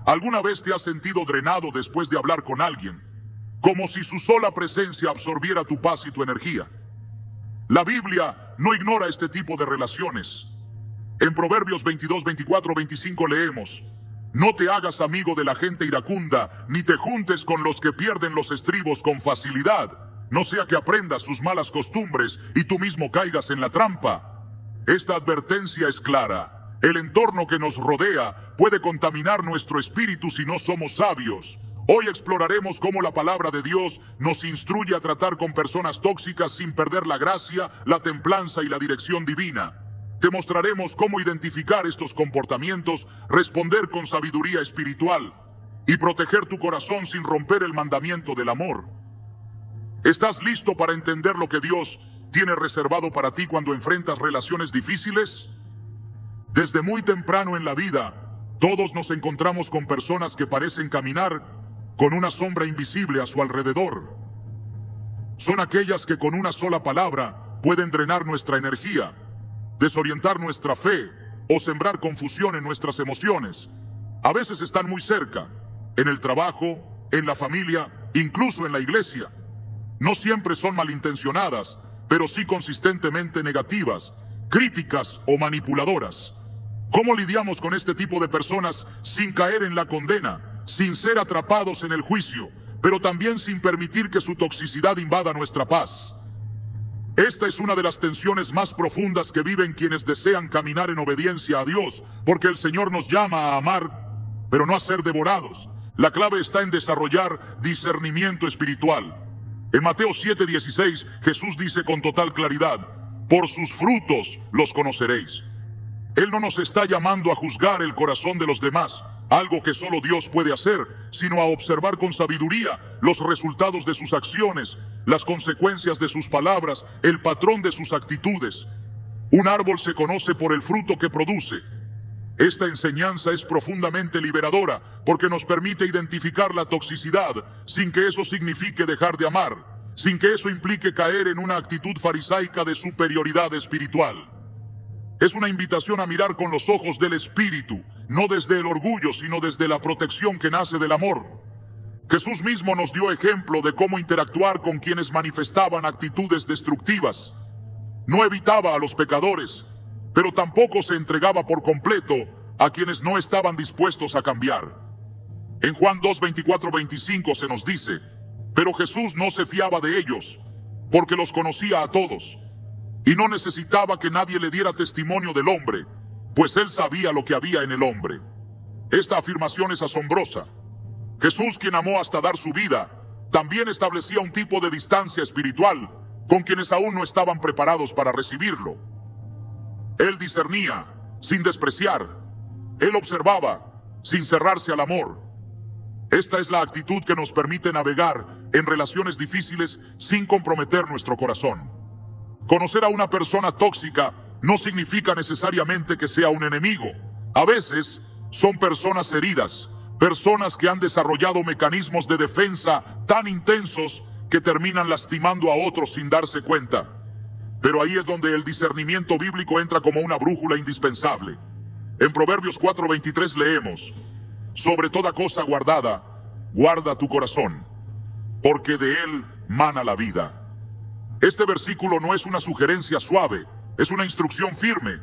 ¿Alguna vez te has sentido drenado después de hablar con alguien? Como si su sola presencia absorbiera tu paz y tu energía. La Biblia no ignora este tipo de relaciones. En Proverbios 22, 24, 25 leemos: no te hagas amigo de la gente iracunda, ni te juntes con los que pierden los estribos con facilidad, no sea que aprendas sus malas costumbres y tú mismo caigas en la trampa. Esta advertencia es clara. El entorno que nos rodea puede contaminar nuestro espíritu si no somos sabios. Hoy exploraremos cómo la palabra de Dios nos instruye a tratar con personas tóxicas sin perder la gracia, la templanza y la dirección divina. Te mostraremos cómo identificar estos comportamientos, responder con sabiduría espiritual y proteger tu corazón sin romper el mandamiento del amor. ¿Estás listo para entender lo que Dios tiene reservado para ti cuando enfrentas relaciones difíciles? Desde muy temprano en la vida, todos nos encontramos con personas que parecen caminar con una sombra invisible a su alrededor. Son aquellas que con una sola palabra pueden drenar nuestra energía, desorientar nuestra fe o sembrar confusión en nuestras emociones. A veces están muy cerca, en el trabajo, en la familia, incluso en la iglesia. No siempre son malintencionadas, pero sí consistentemente negativas, críticas o manipuladoras. ¿Cómo lidiamos con este tipo de personas sin caer en la condena, sin ser atrapados en el juicio, pero también sin permitir que su toxicidad invada nuestra paz? Esta es una de las tensiones más profundas que viven quienes desean caminar en obediencia a Dios, porque el Señor nos llama a amar, pero no a ser devorados. La clave está en desarrollar discernimiento espiritual. En Mateo 7:16, Jesús dice con total claridad: por sus frutos los conoceréis. Él no nos está llamando a juzgar el corazón de los demás, algo que solo Dios puede hacer, sino a observar con sabiduría los resultados de sus acciones, las consecuencias de sus palabras, el patrón de sus actitudes. Un árbol se conoce por el fruto que produce. Esta enseñanza es profundamente liberadora porque nos permite identificar la toxicidad sin que eso signifique dejar de amar, sin que eso implique caer en una actitud farisaica de superioridad espiritual. Es una invitación a mirar con los ojos del Espíritu, no desde el orgullo, sino desde la protección que nace del amor. Jesús mismo nos dio ejemplo de cómo interactuar con quienes manifestaban actitudes destructivas. No evitaba a los pecadores, pero tampoco se entregaba por completo a quienes no estaban dispuestos a cambiar. En Juan 2, 24, 25 se nos dice: pero Jesús no se fiaba de ellos, porque los conocía a todos, y no necesitaba que nadie le diera testimonio del hombre, pues él sabía lo que había en el hombre. Esta afirmación es asombrosa. Jesús, quien amó hasta dar su vida, también establecía un tipo de distancia espiritual con quienes aún no estaban preparados para recibirlo. Él discernía, sin despreciar. Él observaba, sin cerrarse al amor. Esta es la actitud que nos permite navegar en relaciones difíciles sin comprometer nuestro corazón. Conocer a una persona tóxica no significa necesariamente que sea un enemigo. A veces son personas heridas, personas que han desarrollado mecanismos de defensa tan intensos que terminan lastimando a otros sin darse cuenta. Pero ahí es donde el discernimiento bíblico entra como una brújula indispensable. En Proverbios 4:23 leemos: sobre toda cosa guardada, guarda tu corazón, porque de él mana la vida. Este versículo no es una sugerencia suave, es una instrucción firme.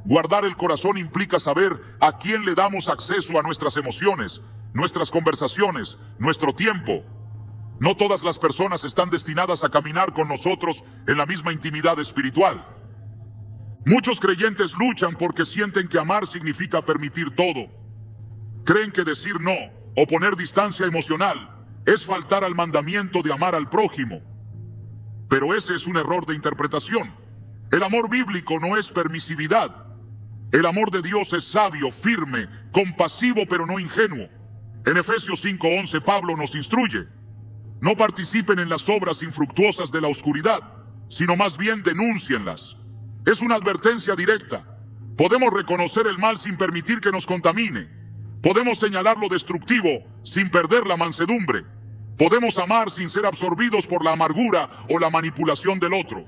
Guardar el corazón implica saber a quién le damos acceso a nuestras emociones, nuestras conversaciones, nuestro tiempo. No todas las personas están destinadas a caminar con nosotros en la misma intimidad espiritual. Muchos creyentes luchan porque sienten que amar significa permitir todo. Creen que decir no o poner distancia emocional es faltar al mandamiento de amar al prójimo. Pero ese es un error de interpretación. El amor bíblico no es permisividad. El amor de Dios es sabio, firme, compasivo, pero no ingenuo. En Efesios 5:11 Pablo nos instruye: no participen en las obras infructuosas de la oscuridad, sino más bien denúncienlas. Es una advertencia directa. Podemos reconocer el mal sin permitir que nos contamine. Podemos señalar lo destructivo sin perder la mansedumbre. Podemos amar sin ser absorbidos por la amargura o la manipulación del otro.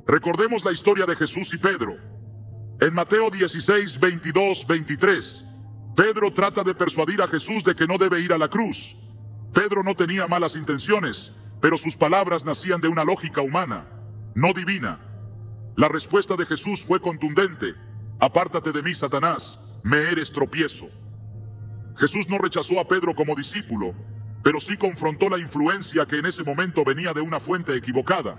Recordemos la historia de Jesús y Pedro. En Mateo 16, 22, 23, Pedro trata de persuadir a Jesús de que no debe ir a la cruz. Pedro no tenía malas intenciones, pero sus palabras nacían de una lógica humana, no divina. La respuesta de Jesús fue contundente: apártate de mí, Satanás, me eres tropiezo. Jesús no rechazó a Pedro como discípulo, pero sí confrontó la influencia que en ese momento venía de una fuente equivocada.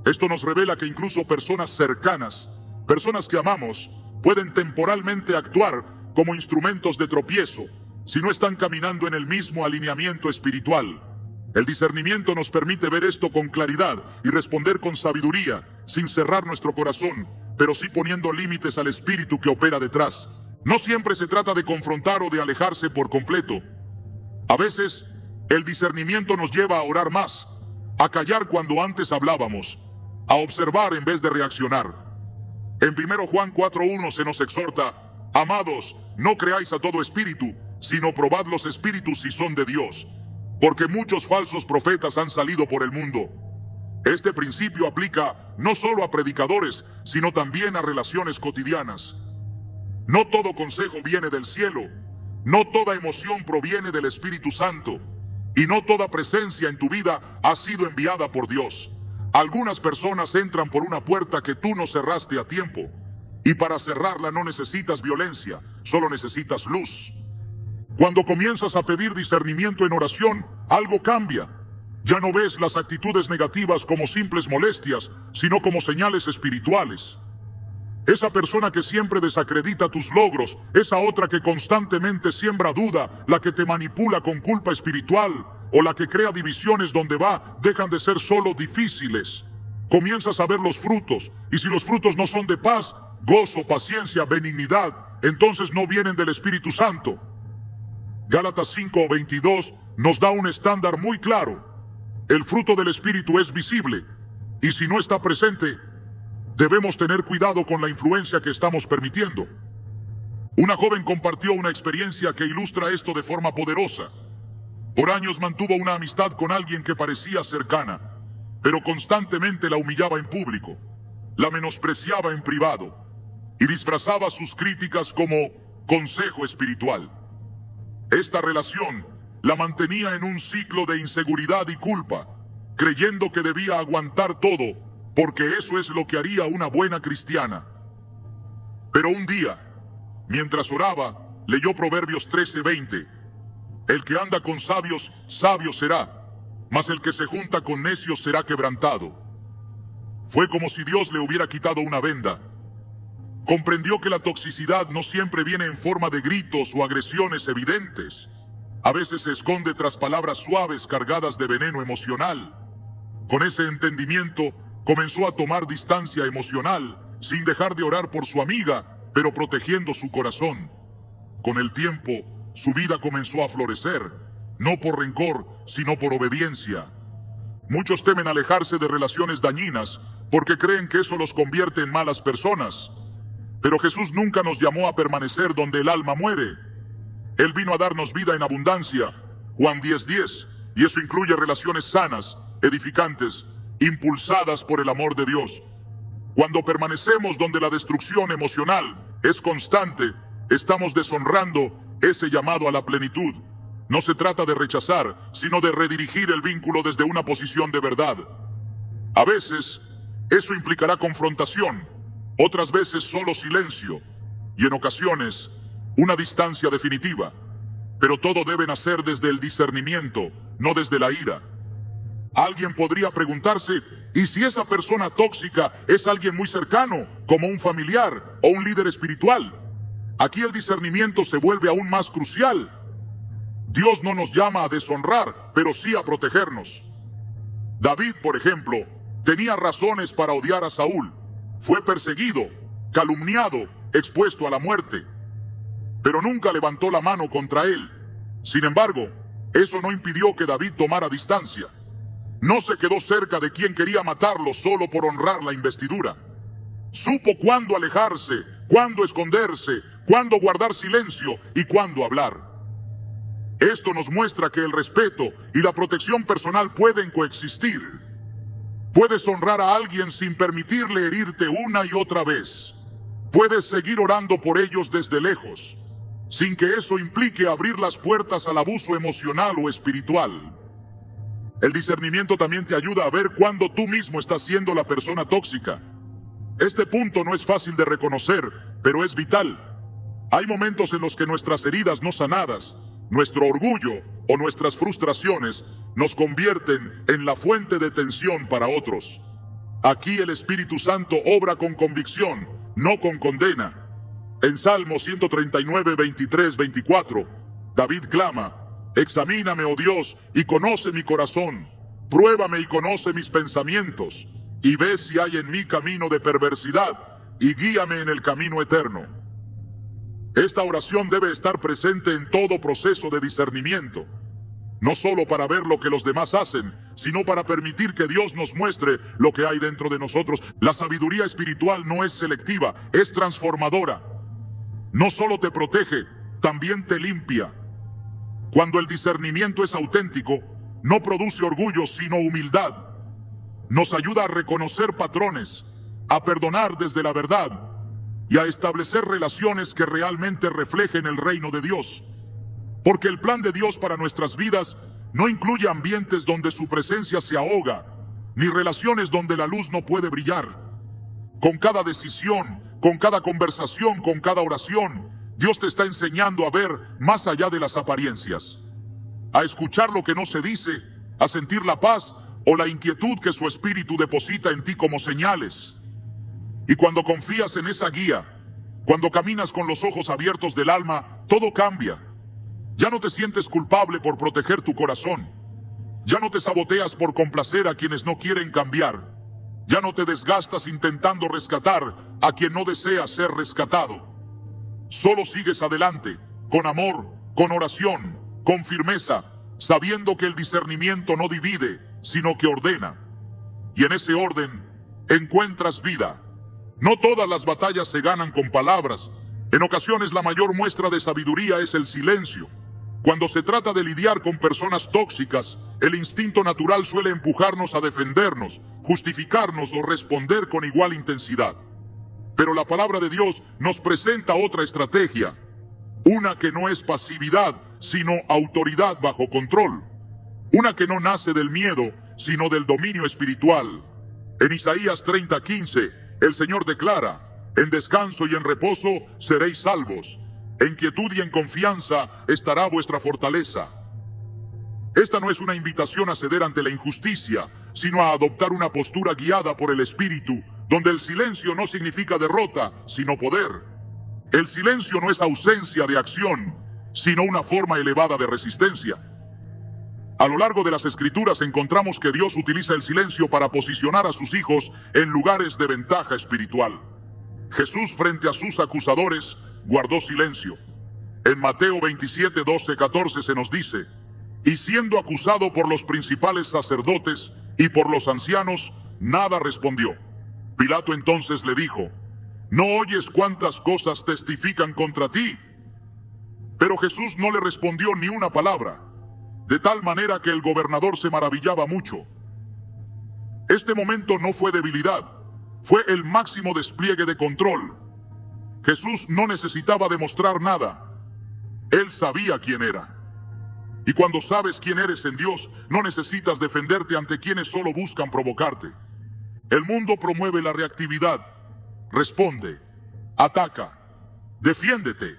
Esto nos revela que incluso personas cercanas, personas que amamos, pueden temporalmente actuar como instrumentos de tropiezo si no están caminando en el mismo alineamiento espiritual. El discernimiento nos permite ver esto con claridad y responder con sabiduría, sin cerrar nuestro corazón, pero sí poniendo límites al espíritu que opera detrás. No siempre se trata de confrontar o de alejarse por completo. A veces, el discernimiento nos lleva a orar más, a callar cuando antes hablábamos, a observar en vez de reaccionar. En 1 Juan 4:1 se nos exhorta: amados, no creáis a todo espíritu, sino probad los espíritus si son de Dios, porque muchos falsos profetas han salido por el mundo. Este principio aplica no solo a predicadores, sino también a relaciones cotidianas. No todo consejo viene del cielo, no toda emoción proviene del Espíritu Santo, y no toda presencia en tu vida ha sido enviada por Dios. Algunas personas entran por una puerta que tú no cerraste a tiempo, y para cerrarla no necesitas violencia, solo necesitas luz. Cuando comienzas a pedir discernimiento en oración, algo cambia. Ya no ves las actitudes negativas como simples molestias, sino como señales espirituales. Esa persona que siempre desacredita tus logros, esa otra que constantemente siembra duda, la que te manipula con culpa espiritual, o la que crea divisiones donde va, dejan de ser solo difíciles. Comienzas a ver los frutos, y si los frutos no son de paz, gozo, paciencia, benignidad, entonces no vienen del Espíritu Santo. Gálatas 5:22 nos da un estándar muy claro. El fruto del Espíritu es visible, y si no está presente, debemos tener cuidado con la influencia que estamos permitiendo. Una joven compartió una experiencia que ilustra esto de forma poderosa. Por años mantuvo una amistad con alguien que parecía cercana, pero constantemente la humillaba en público, la menospreciaba en privado y disfrazaba sus críticas como consejo espiritual. Esta relación la mantenía en un ciclo de inseguridad y culpa, creyendo que debía aguantar todo, porque eso es lo que haría una buena cristiana. Pero un día, mientras oraba, leyó Proverbios 13:20. El que anda con sabios, sabio será, mas el que se junta con necios será quebrantado. Fue como si Dios le hubiera quitado una venda. Comprendió que la toxicidad no siempre viene en forma de gritos o agresiones evidentes. A veces se esconde tras palabras suaves cargadas de veneno emocional. Con ese entendimiento, comenzó a tomar distancia emocional, sin dejar de orar por su amiga, pero protegiendo su corazón. Con el tiempo, su vida comenzó a florecer, no por rencor, sino por obediencia. Muchos temen alejarse de relaciones dañinas, porque creen que eso los convierte en malas personas. Pero Jesús nunca nos llamó a permanecer donde el alma muere. Él vino a darnos vida en abundancia, Juan 10:10, y eso incluye relaciones sanas, edificantes, impulsadas por el amor de Dios. Cuando permanecemos donde la destrucción emocional es constante, estamos deshonrando ese llamado a la plenitud. No se trata de rechazar, sino de redirigir el vínculo desde una posición de verdad. A veces, eso implicará confrontación, otras veces solo silencio, y en ocasiones, una distancia definitiva. Pero todo debe nacer desde el discernimiento, no desde la ira. Alguien podría preguntarse, ¿y si esa persona tóxica es alguien muy cercano, como un familiar o un líder espiritual? Aquí el discernimiento se vuelve aún más crucial. Dios no nos llama a deshonrar, pero sí a protegernos. David, por ejemplo, tenía razones para odiar a Saúl. Fue perseguido, calumniado, expuesto a la muerte, pero nunca levantó la mano contra él. Sin embargo, eso no impidió que David tomara distancia. No se quedó cerca de quien quería matarlo solo por honrar la investidura. Supo cuándo alejarse, cuándo esconderse, cuándo guardar silencio y cuándo hablar. Esto nos muestra que el respeto y la protección personal pueden coexistir. Puedes honrar a alguien sin permitirle herirte una y otra vez. Puedes seguir orando por ellos desde lejos. sin que eso implique abrir las puertas al abuso emocional o espiritual. El discernimiento también te ayuda a ver cuándo tú mismo estás siendo la persona tóxica. Este punto no es fácil de reconocer, pero es vital. Hay momentos en los que nuestras heridas no sanadas, nuestro orgullo o nuestras frustraciones nos convierten en la fuente de tensión para otros. Aquí el Espíritu Santo obra con convicción, no con condena. En Salmo 139, 23, 24, David clama: examíname, oh Dios, y conoce mi corazón. Pruébame y conoce mis pensamientos, y ve si hay en mí camino de perversidad, y guíame en el camino eterno. Esta oración debe estar presente en todo proceso de discernimiento, no solo para ver lo que los demás hacen, sino para permitir que Dios nos muestre lo que hay dentro de nosotros. La sabiduría espiritual no es selectiva, es transformadora. No solo te protege, también te limpia. Cuando el discernimiento es auténtico, no produce orgullo, sino humildad. Nos ayuda a reconocer patrones, a perdonar desde la verdad y a establecer relaciones que realmente reflejen el reino de Dios. Porque el plan de Dios para nuestras vidas no incluye ambientes donde su presencia se ahoga, ni relaciones donde la luz no puede brillar. Con cada decisión, con cada conversación, con cada oración, Dios te está enseñando a ver más allá de las apariencias, a escuchar lo que no se dice, a sentir la paz o la inquietud que su espíritu deposita en ti como señales. Y cuando confías en esa guía, cuando caminas con los ojos abiertos del alma, todo cambia. Ya no te sientes culpable por proteger tu corazón. Ya no te saboteas por complacer a quienes no quieren cambiar. Ya no te desgastas intentando rescatar a quien no desea ser rescatado. Solo sigues adelante, con amor, con oración, con firmeza, sabiendo que el discernimiento no divide, sino que ordena. Y en ese orden, encuentras vida. No todas las batallas se ganan con palabras. En ocasiones la mayor muestra de sabiduría es el silencio. Cuando se trata de lidiar con personas tóxicas, el instinto natural suele empujarnos a defendernos, justificarnos o responder con igual intensidad. Pero la palabra de Dios nos presenta otra estrategia, una que no es pasividad, sino autoridad bajo control, una que no nace del miedo, sino del dominio espiritual. En Isaías 30:15, el Señor declara: en descanso y en reposo seréis salvos, en quietud y en confianza estará vuestra fortaleza. Esta no es una invitación a ceder ante la injusticia, sino a adoptar una postura guiada por el Espíritu, donde el silencio no significa derrota, sino poder. El silencio no es ausencia de acción, sino una forma elevada de resistencia. A lo largo de las Escrituras encontramos que Dios utiliza el silencio para posicionar a sus hijos en lugares de ventaja espiritual. Jesús, frente a sus acusadores, guardó silencio. En Mateo 27, 12, 14 se nos dice: y siendo acusado por los principales sacerdotes y por los ancianos, nada respondió. Pilato entonces le dijo: ¿no oyes cuántas cosas testifican contra ti? Pero Jesús no le respondió ni una palabra, de tal manera que el gobernador se maravillaba mucho. Este momento no fue debilidad, fue el máximo despliegue de control. Jesús no necesitaba demostrar nada. Él sabía quién era. Y cuando sabes quién eres en Dios, no necesitas defenderte ante quienes solo buscan provocarte. El mundo promueve la reactividad, responde, ataca, defiéndete.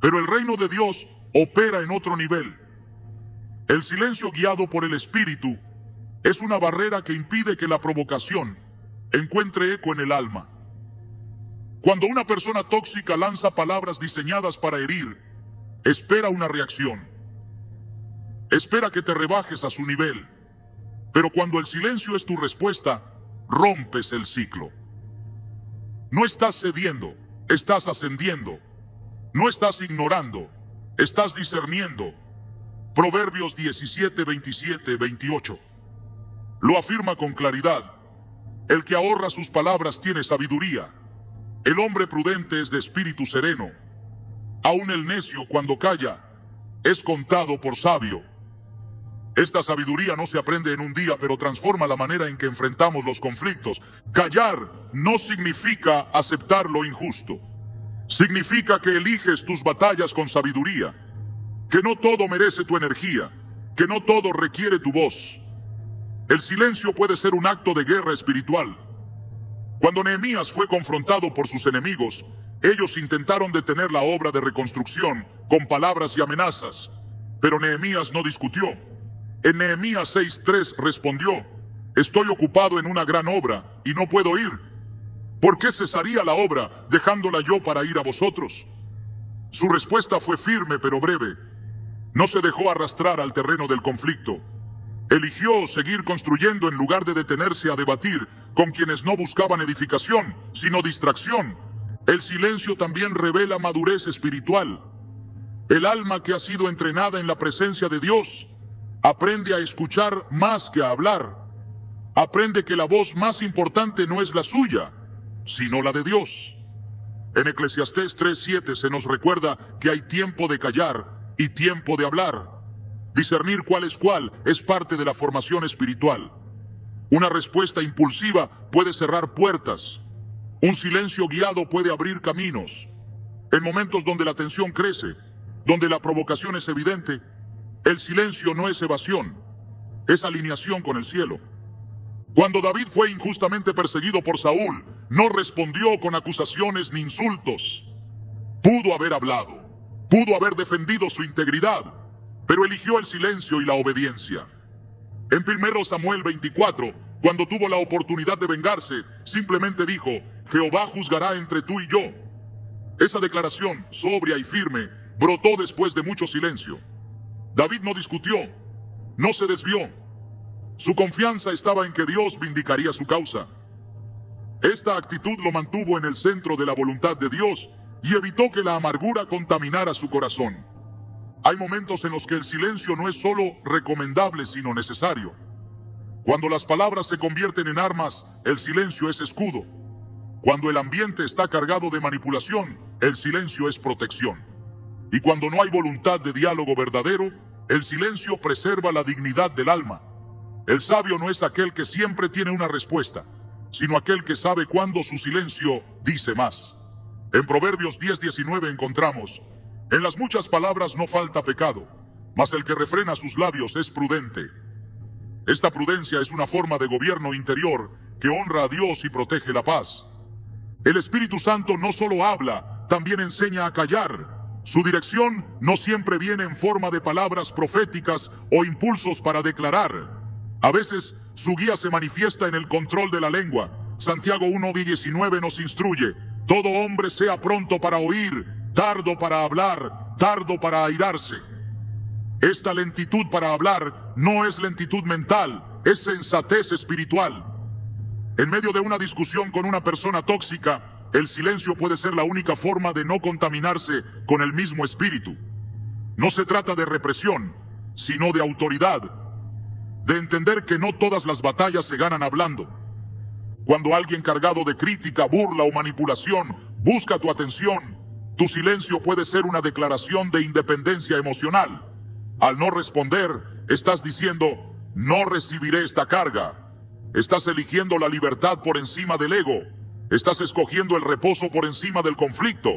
Pero el reino de Dios opera en otro nivel. El silencio guiado por el Espíritu es una barrera que impide que la provocación encuentre eco en el alma. Cuando una persona tóxica lanza palabras diseñadas para herir, espera una reacción. Espera que te rebajes a su nivel. Pero cuando el silencio es tu respuesta, rompes el ciclo. No estás cediendo, estás ascendiendo. No estás ignorando, estás discerniendo. Proverbios 17, 27, 28. Lo afirma con claridad. El que ahorra sus palabras tiene sabiduría. El hombre prudente es de espíritu sereno. Aun el necio, cuando calla, es contado por sabio. Esta sabiduría no se aprende en un día, pero transforma la manera en que enfrentamos los conflictos. Callar no significa aceptar lo injusto. Significa que eliges tus batallas con sabiduría, que no todo merece tu energía, que no todo requiere tu voz. El silencio puede ser un acto de guerra espiritual. Cuando Nehemías fue confrontado por sus enemigos, ellos intentaron detener la obra de reconstrucción con palabras y amenazas, pero Nehemías no discutió. En Nehemías 6:3 respondió: estoy ocupado en una gran obra y no puedo ir. ¿Por qué cesaría la obra dejándola yo para ir a vosotros? Su respuesta fue firme pero breve. No se dejó arrastrar al terreno del conflicto. Eligió seguir construyendo en lugar de detenerse a debatir con quienes no buscaban edificación, sino distracción. El silencio también revela madurez espiritual. El alma que ha sido entrenada en la presencia de Dios aprende a escuchar más que a hablar. Aprende que la voz más importante no es la suya, sino la de Dios. En Eclesiastés 3:7 se nos recuerda que hay tiempo de callar y tiempo de hablar. Discernir cuál es parte de la formación espiritual. Una respuesta impulsiva puede cerrar puertas. Un silencio guiado puede abrir caminos. En momentos donde la tensión crece, donde la provocación es evidente, el silencio no es evasión, es alineación con el cielo. Cuando David fue injustamente perseguido por Saúl, no respondió con acusaciones ni insultos. Pudo haber hablado, pudo haber defendido su integridad, pero eligió el silencio y la obediencia. En 1 Samuel 24, cuando tuvo la oportunidad de vengarse, simplemente dijo: Jehová juzgará entre tú y yo. Esa declaración, sobria y firme, brotó después de mucho silencio. David no discutió, no se desvió. Su confianza estaba en que Dios vindicaría su causa. Esta actitud lo mantuvo en el centro de la voluntad de Dios y evitó que la amargura contaminara su corazón. Hay momentos en los que el silencio no es solo recomendable, sino necesario. Cuando las palabras se convierten en armas, el silencio es escudo. Cuando el ambiente está cargado de manipulación, el silencio es protección. Y cuando no hay voluntad de diálogo verdadero, el silencio preserva la dignidad del alma. El sabio no es aquel que siempre tiene una respuesta, sino aquel que sabe cuándo su silencio dice más. En Proverbios 10:19 encontramos: en las muchas palabras no falta pecado, mas el que refrena sus labios es prudente. Esta prudencia es una forma de gobierno interior que honra a Dios y protege la paz. El Espíritu Santo no solo habla, también enseña a callar. Su dirección no siempre viene en forma de palabras proféticas o impulsos para declarar. A veces su guía se manifiesta en el control de la lengua. Santiago 1:19 nos instruye: todo hombre sea pronto para oír, tardo para hablar, tardo para airarse. Esta lentitud para hablar no es lentitud mental, es sensatez espiritual. En medio de una discusión con una persona tóxica, el silencio puede ser la única forma de no contaminarse con el mismo espíritu. No se trata de represión, sino de autoridad, de entender que no todas las batallas se ganan hablando. Cuando alguien cargado de crítica, burla o manipulación busca tu atención, tu silencio puede ser una declaración de independencia emocional. Al no responder, estás diciendo: no recibiré esta carga. Estás eligiendo la libertad por encima del ego. Estás escogiendo el reposo por encima del conflicto.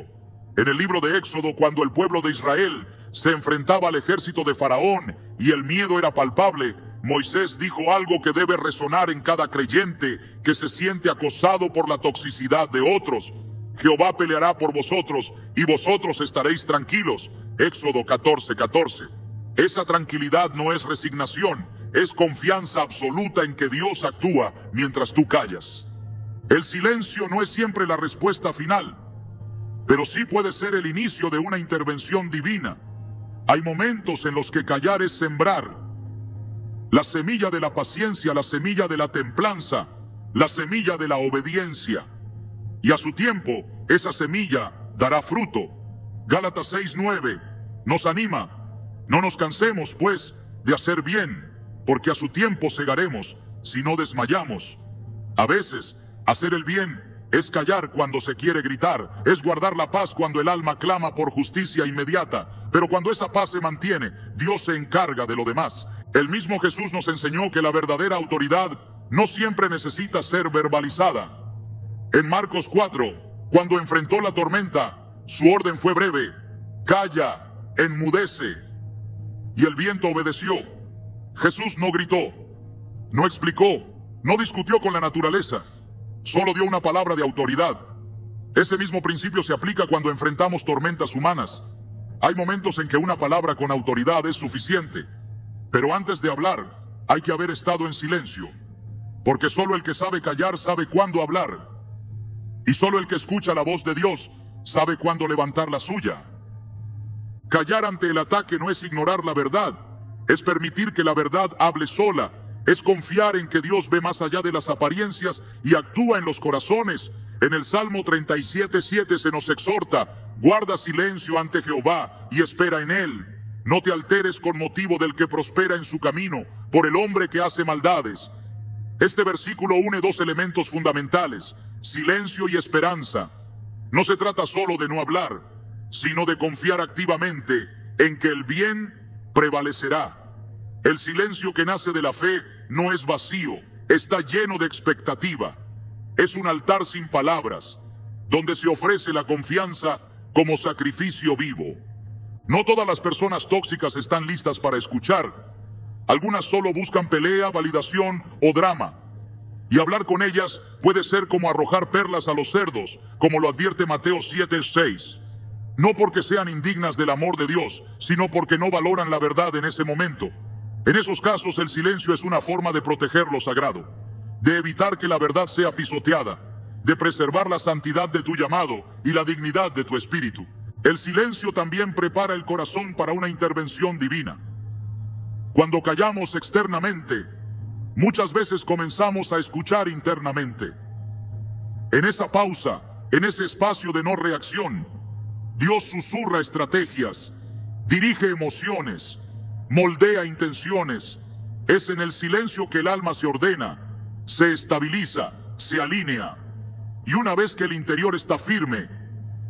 En el libro de Éxodo, cuando el pueblo de Israel se enfrentaba al ejército de Faraón y el miedo era palpable, Moisés dijo algo que debe resonar en cada creyente que se siente acosado por la toxicidad de otros: Jehová peleará por vosotros y vosotros estaréis tranquilos. Éxodo 14:14. Esa tranquilidad no es resignación, es confianza absoluta en que Dios actúa mientras tú callas. El silencio no es siempre la respuesta final, pero sí puede ser el inicio de una intervención divina. Hay momentos en los que callar es sembrar. La semilla de la paciencia, la semilla de la templanza, la semilla de la obediencia. Y a su tiempo, esa semilla dará fruto. Gálatas 6:9 nos anima: no nos cansemos, pues, de hacer bien, porque a su tiempo segaremos, si no desmayamos. A veces, hacer el bien es callar cuando se quiere gritar, es guardar la paz cuando el alma clama por justicia inmediata, pero cuando esa paz se mantiene, Dios se encarga de lo demás. El mismo Jesús nos enseñó que la verdadera autoridad no siempre necesita ser verbalizada. En Marcos 4, cuando enfrentó la tormenta, Su orden fue breve: calla, enmudece. Y el viento obedeció. Jesús no gritó, no explicó, no discutió con la naturaleza, solo dio una palabra de autoridad. Ese mismo principio se aplica cuando enfrentamos tormentas humanas. Hay momentos en que una palabra con autoridad es suficiente, pero antes de hablar, hay que haber estado en silencio, porque solo el que sabe callar sabe cuándo hablar, y solo el que escucha la voz de Dios sabe cuándo levantar la suya. Callar ante el ataque no es ignorar la verdad, es permitir que la verdad hable sola, es confiar en que Dios ve más allá de las apariencias y actúa en los corazones. En el Salmo 37:7 se nos exhorta: guarda silencio ante Jehová y espera en él. No te alteres con motivo del que prospera en su camino, por el hombre que hace maldades. Este versículo une dos elementos fundamentales: silencio y esperanza. No se trata solo de no hablar, sino de confiar activamente en que el bien prevalecerá. El silencio que nace de la fe no es vacío, está lleno de expectativa. Es un altar sin palabras, donde se ofrece la confianza como sacrificio vivo. No todas las personas tóxicas están listas para escuchar. Algunas solo buscan pelea, validación o drama. Y hablar con ellas puede ser como arrojar perlas a los cerdos, como lo advierte Mateo 7:6. No porque sean indignas del amor de Dios, sino porque no valoran la verdad en ese momento. En esos casos el silencio es una forma de proteger lo sagrado, de evitar que la verdad sea pisoteada, de preservar la santidad de tu llamado y la dignidad de tu espíritu. El silencio también prepara el corazón para una intervención divina. Cuando callamos externamente, muchas veces comenzamos a escuchar internamente. En esa pausa, en ese espacio de no reacción, Dios susurra estrategias, dirige emociones, moldea intenciones. Es en el silencio que el alma se ordena, se estabiliza, se alinea. Y una vez que el interior está firme,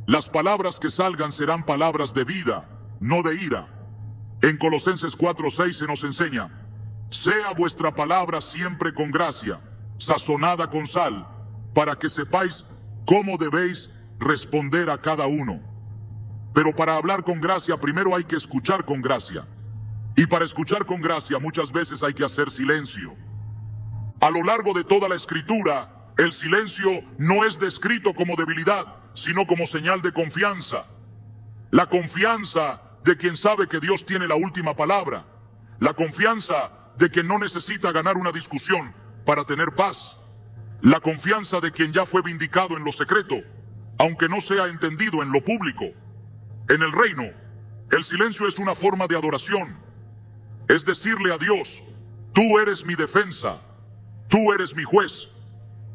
las palabras que salgan serán palabras de vida, no de ira. En Colosenses 4:6 se nos enseña: sea vuestra palabra siempre con gracia, sazonada con sal, para que sepáis cómo debéis responder a cada uno. Pero para hablar con gracia, primero hay que escuchar con gracia. Y para escuchar con gracia, muchas veces hay que hacer silencio. A lo largo de toda la Escritura, el silencio no es descrito como debilidad, sino como señal de confianza. La confianza de quien sabe que Dios tiene la última palabra. La confianza de quien no necesita ganar una discusión para tener paz. La confianza de quien ya fue vindicado en lo secreto, aunque no sea entendido en lo público. En el reino, el silencio es una forma de adoración. Es decirle a Dios: tú eres mi defensa, tú eres mi juez,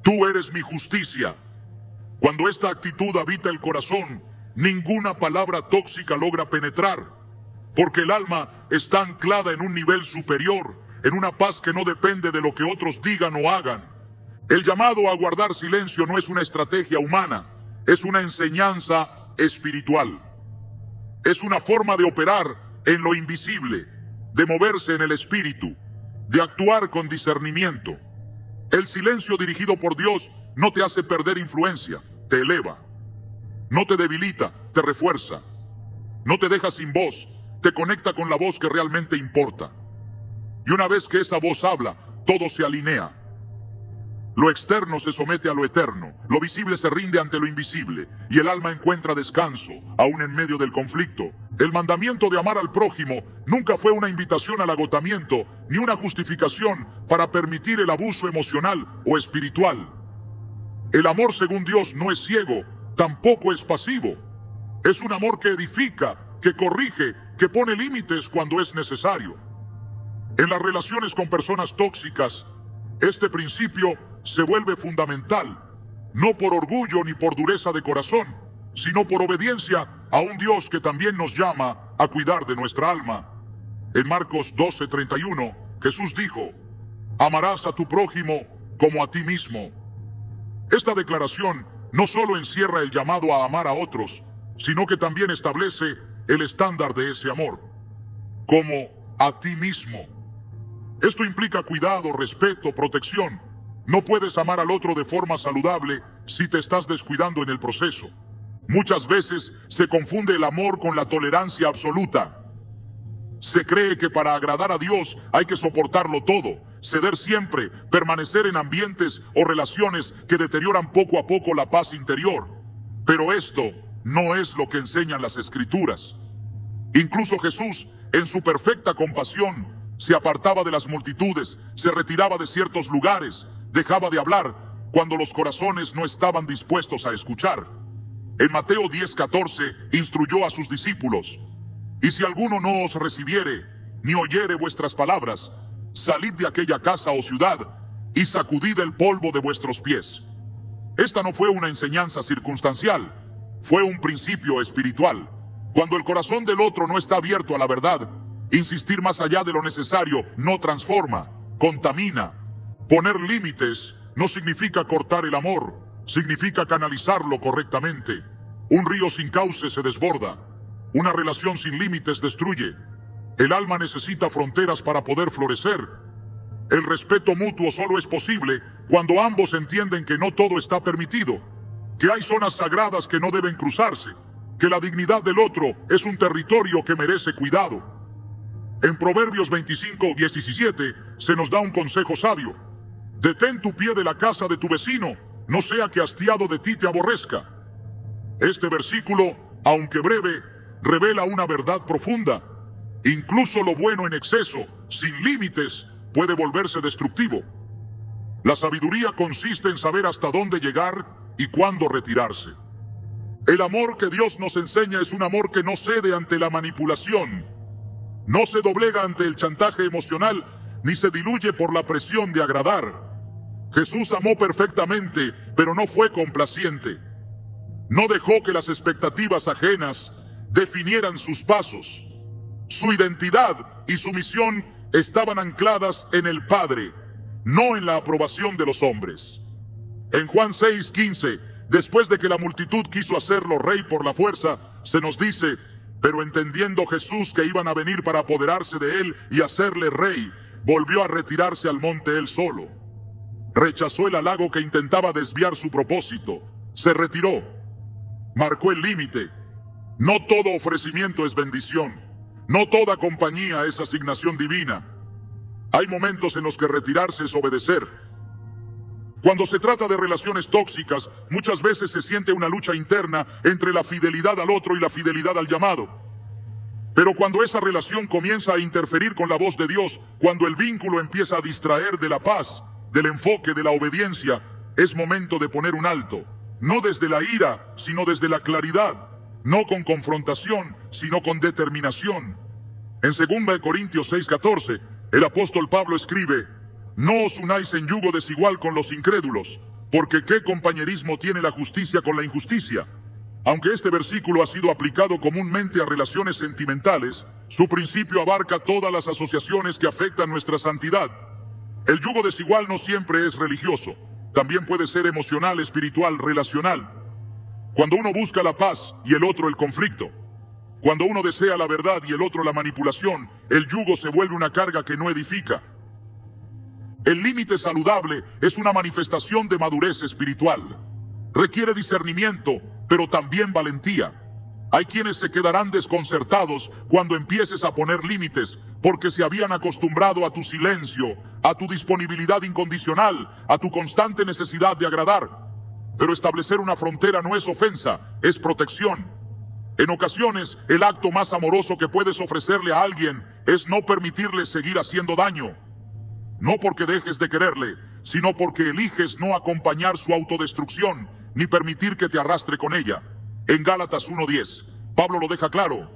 tú eres mi justicia. Cuando esta actitud habita el corazón, ninguna palabra tóxica logra penetrar, porque el alma está anclada en un nivel superior, en una paz que no depende de lo que otros digan o hagan. El llamado a guardar silencio no es una estrategia humana, es una enseñanza espiritual. Es una forma de operar en lo invisible, de moverse en el espíritu, de actuar con discernimiento. El silencio dirigido por Dios no te hace perder influencia, te eleva. No te debilita, te refuerza. No te deja sin voz, te conecta con la voz que realmente importa. Y una vez que esa voz habla, todo se alinea. Lo externo se somete a lo eterno, lo visible se rinde ante lo invisible, y el alma encuentra descanso, aún en medio del conflicto. El mandamiento de amar al prójimo nunca fue una invitación al agotamiento, ni una justificación para permitir el abuso emocional o espiritual. El amor según Dios no es ciego, tampoco es pasivo. Es un amor que edifica, que corrige, que pone límites cuando es necesario. En las relaciones con personas tóxicas, este principio se vuelve fundamental, no por orgullo ni por dureza de corazón, sino por obediencia a un Dios que también nos llama a cuidar de nuestra alma. En Marcos 12:31, Jesús dijo: amarás a tu prójimo como a ti mismo. Esta declaración no solo encierra el llamado a amar a otros, sino que también establece el estándar de ese amor, como a ti mismo. Esto implica cuidado, respeto, protección. No puedes amar al otro de forma saludable si te estás descuidando en el proceso. Muchas veces se confunde el amor con la tolerancia absoluta. Se cree que para agradar a Dios hay que soportarlo todo, ceder siempre, permanecer en ambientes o relaciones que deterioran poco a poco la paz interior. Pero esto no es lo que enseñan las Escrituras. Incluso Jesús, en su perfecta compasión, se apartaba de las multitudes, se retiraba de ciertos lugares, dejaba de hablar cuando los corazones no estaban dispuestos a escuchar. En Mateo 10:14 instruyó a sus discípulos: y si alguno no os recibiere, ni oyere vuestras palabras, salid de aquella casa o ciudad, y sacudid el polvo de vuestros pies. Esta no fue una enseñanza circunstancial, fue un principio espiritual. Cuando el corazón del otro no está abierto a la verdad, insistir más allá de lo necesario no transforma, contamina. Poner límites no significa cortar el amor, significa canalizarlo correctamente. Un río sin cauce se desborda. Una relación sin límites destruye. El alma necesita fronteras para poder florecer. El respeto mutuo solo es posible cuando ambos entienden que no todo está permitido, que hay zonas sagradas que no deben cruzarse, que la dignidad del otro es un territorio que merece cuidado. En Proverbios 25:17 se nos da un consejo sabio: detén tu pie de la casa de tu vecino, no sea que hastiado de ti te aborrezca. Este versículo, aunque breve, revela una verdad profunda. Incluso lo bueno en exceso, sin límites, puede volverse destructivo. La sabiduría consiste en saber hasta dónde llegar y cuándo retirarse. El amor que Dios nos enseña es un amor que no cede ante la manipulación, no se doblega ante el chantaje emocional, ni se diluye por la presión de agradar. Jesús amó perfectamente, pero no fue complaciente. No dejó que las expectativas ajenas definieran sus pasos. Su identidad y su misión estaban ancladas en el Padre, no en la aprobación de los hombres. En Juan 6:15, después de que la multitud quiso hacerlo rey por la fuerza, se nos dice: pero entendiendo Jesús que iban a venir para apoderarse de él y hacerle rey, volvió a retirarse al monte él solo. Rechazó el halago que intentaba desviar su propósito. Se retiró. Marcó el límite. No todo ofrecimiento es bendición. No toda compañía es asignación divina. Hay momentos en los que retirarse es obedecer. Cuando se trata de relaciones tóxicas, muchas veces se siente una lucha interna entre la fidelidad al otro y la fidelidad al llamado. Pero cuando esa relación comienza a interferir con la voz de Dios, cuando el vínculo empieza a distraer de la paz, del enfoque, de la obediencia, es momento de poner un alto. No desde la ira, sino desde la claridad. No con confrontación, sino con determinación. En 2 Corintios 6:14, el apóstol Pablo escribe: no os unáis en yugo desigual con los incrédulos, porque ¿qué compañerismo tiene la justicia con la injusticia? Aunque este versículo ha sido aplicado comúnmente a relaciones sentimentales, su principio abarca todas las asociaciones que afectan nuestra santidad. El yugo desigual no siempre es religioso, también puede ser emocional, espiritual, relacional. Cuando uno busca la paz y el otro el conflicto, cuando uno desea la verdad y el otro la manipulación, el yugo se vuelve una carga que no edifica. El límite saludable es una manifestación de madurez espiritual. Requiere discernimiento, pero también valentía. Hay quienes se quedarán desconcertados cuando empieces a poner límites, porque se habían acostumbrado a tu silencio, a tu disponibilidad incondicional, a tu constante necesidad de agradar. Pero establecer una frontera no es ofensa, es protección. En ocasiones, el acto más amoroso que puedes ofrecerle a alguien es no permitirle seguir haciendo daño. No porque dejes de quererle, sino porque eliges no acompañar su autodestrucción, ni permitir que te arrastre con ella. En Gálatas 1:10, Pablo lo deja claro: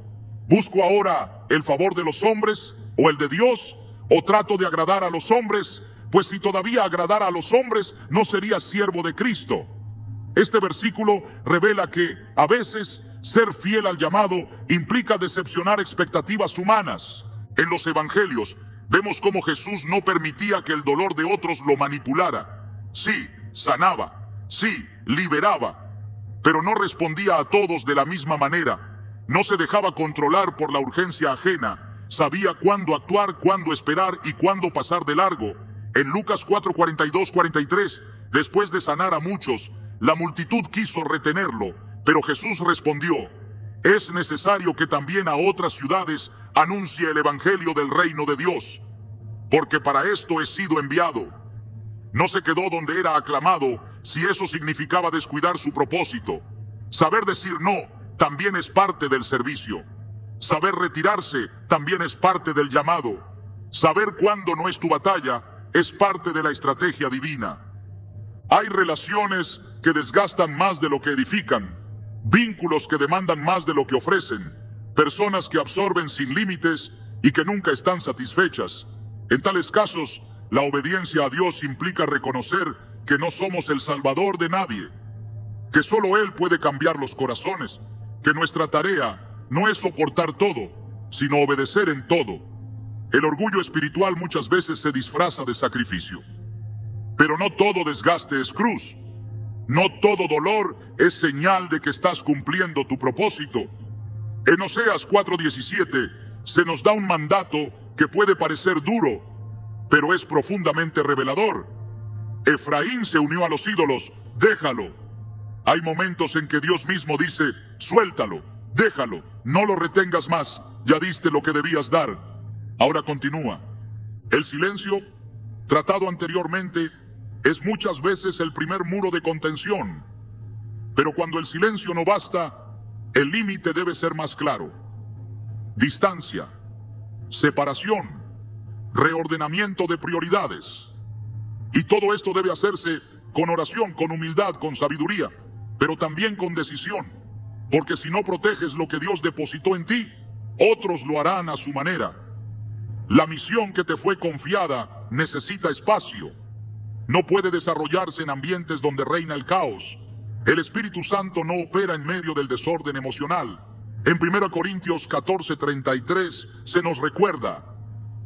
¿busco ahora el favor de los hombres o el de Dios? ¿O trato de agradar a los hombres? Pues si todavía agradara a los hombres, no sería siervo de Cristo. Este versículo revela que, a veces, ser fiel al llamado implica decepcionar expectativas humanas. En los evangelios, vemos cómo Jesús no permitía que el dolor de otros lo manipulara. Sí, sanaba. Sí, liberaba. Pero no respondía a todos de la misma manera. No se dejaba controlar por la urgencia ajena. Sabía cuándo actuar, cuándo esperar y cuándo pasar de largo. En Lucas 4:42-43, después de sanar a muchos, la multitud quiso retenerlo, Pero Jesús respondió: es necesario que también a otras ciudades anuncie el evangelio del reino de Dios, porque para esto he sido enviado. No se quedó donde era aclamado, si eso significaba descuidar su propósito. Saber decir no también es parte del servicio. Saber retirarse también es parte del llamado. Saber cuándo no es tu batalla es parte de la estrategia divina. Hay relaciones que desgastan más de lo que edifican, vínculos que demandan más de lo que ofrecen, personas que absorben sin límites y que nunca están satisfechas. En tales casos, la obediencia a Dios implica reconocer que no somos el salvador de nadie, que solo Él puede cambiar los corazones, que nuestra tarea no es soportar todo, sino obedecer en todo. El orgullo espiritual muchas veces se disfraza de sacrificio. Pero no todo desgaste es cruz. No todo dolor es señal de que estás cumpliendo tu propósito. En Oseas 4:17 se nos da un mandato que puede parecer duro, pero es profundamente revelador. Efraín se unió a los ídolos, déjalo. Hay momentos en que Dios mismo dice: suéltalo, déjalo, no lo retengas más, ya diste lo que debías dar. Ahora continúa. El silencio, tratado anteriormente, es muchas veces el primer muro de contención. Pero cuando el silencio no basta, el límite debe ser más claro. Distancia, separación, reordenamiento de prioridades. Y todo esto debe hacerse con oración, con humildad, con sabiduría, pero también con decisión. Porque si no proteges lo que Dios depositó en ti, otros lo harán a su manera. La misión que te fue confiada necesita espacio. No puede desarrollarse en ambientes donde reina el caos. El Espíritu Santo no opera en medio del desorden emocional. En 1 Corintios 14:33 se nos recuerda: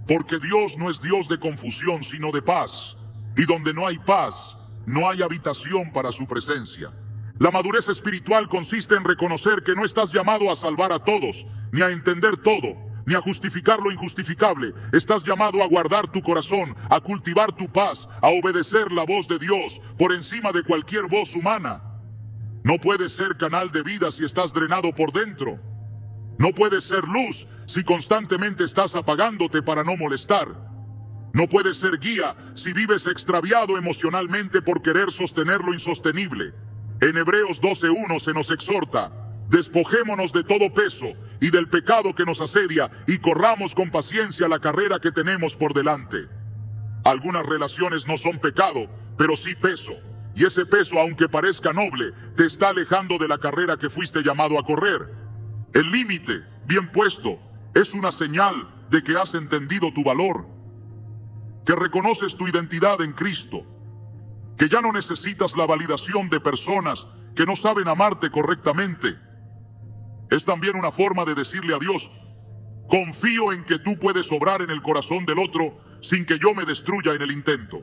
porque Dios no es Dios de confusión, sino de paz. Y donde no hay paz, no hay habitación para su presencia. La madurez espiritual consiste en reconocer que no estás llamado a salvar a todos, ni a entender todo, ni a justificar lo injustificable. Estás llamado a guardar tu corazón, a cultivar tu paz, a obedecer la voz de Dios por encima de cualquier voz humana. No puedes ser canal de vida si estás drenado por dentro. No puedes ser luz si constantemente estás apagándote para no molestar. No puedes ser guía si vives extraviado emocionalmente por querer sostener lo insostenible. En Hebreos 12:1 se nos exhorta: despojémonos de todo peso y del pecado que nos asedia y corramos con paciencia la carrera que tenemos por delante. Algunas relaciones no son pecado, pero sí peso. Y ese peso, aunque parezca noble, te está alejando de la carrera que fuiste llamado a correr. El límite, bien puesto, es una señal de que has entendido tu valor, que reconoces tu identidad en Cristo, que ya no necesitas la validación de personas que no saben amarte correctamente. Es también una forma de decirle a Dios: confío en que tú puedes obrar en el corazón del otro sin que yo me destruya en el intento.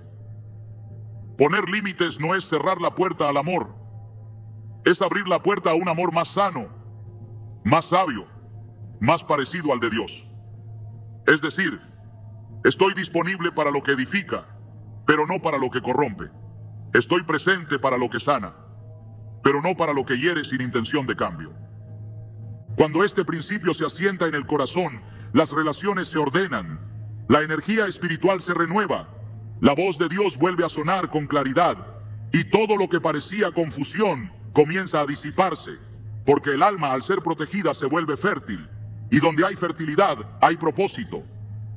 Poner límites no es cerrar la puerta al amor, es abrir la puerta a un amor más sano, más sabio, más parecido al de Dios. Es decir, estoy disponible para lo que edifica, pero no para lo que corrompe. Estoy presente para lo que sana, pero no para lo que hiere sin intención de cambio. Cuando este principio se asienta en el corazón, las relaciones se ordenan, la energía espiritual se renueva, la voz de Dios vuelve a sonar con claridad, y todo lo que parecía confusión comienza a disiparse, porque el alma, al ser protegida, se vuelve fértil, y donde hay fertilidad hay propósito,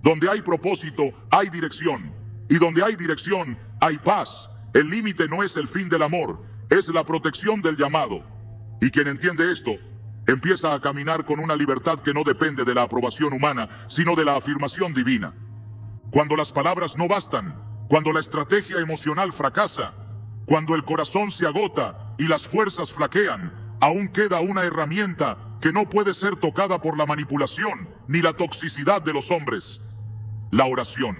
donde hay propósito hay dirección, y donde hay dirección hay paz. El límite no es el fin del amor, es la protección del llamado. Y quien entiende esto, empieza a caminar con una libertad que no depende de la aprobación humana, sino de la afirmación divina. Cuando las palabras no bastan, cuando la estrategia emocional fracasa, cuando el corazón se agota y las fuerzas flaquean, aún queda una herramienta que no puede ser tocada por la manipulación ni la toxicidad de los hombres: la oración.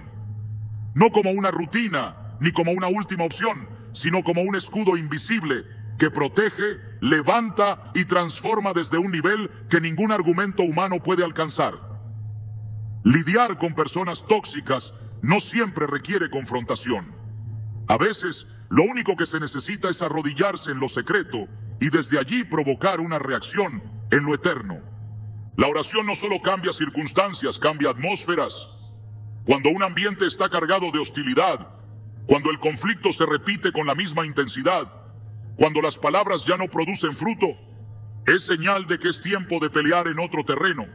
No como una rutina, ni como una última opción, sino como un escudo invisible que protege, levanta y transforma desde un nivel que ningún argumento humano puede alcanzar. Lidiar con personas tóxicas no siempre requiere confrontación. A veces, lo único que se necesita es arrodillarse en lo secreto y desde allí provocar una reacción en lo eterno. La oración no solo cambia circunstancias, cambia atmósferas. Cuando un ambiente está cargado de hostilidad, cuando el conflicto se repite con la misma intensidad, cuando las palabras ya no producen fruto, es señal de que es tiempo de pelear en otro terreno.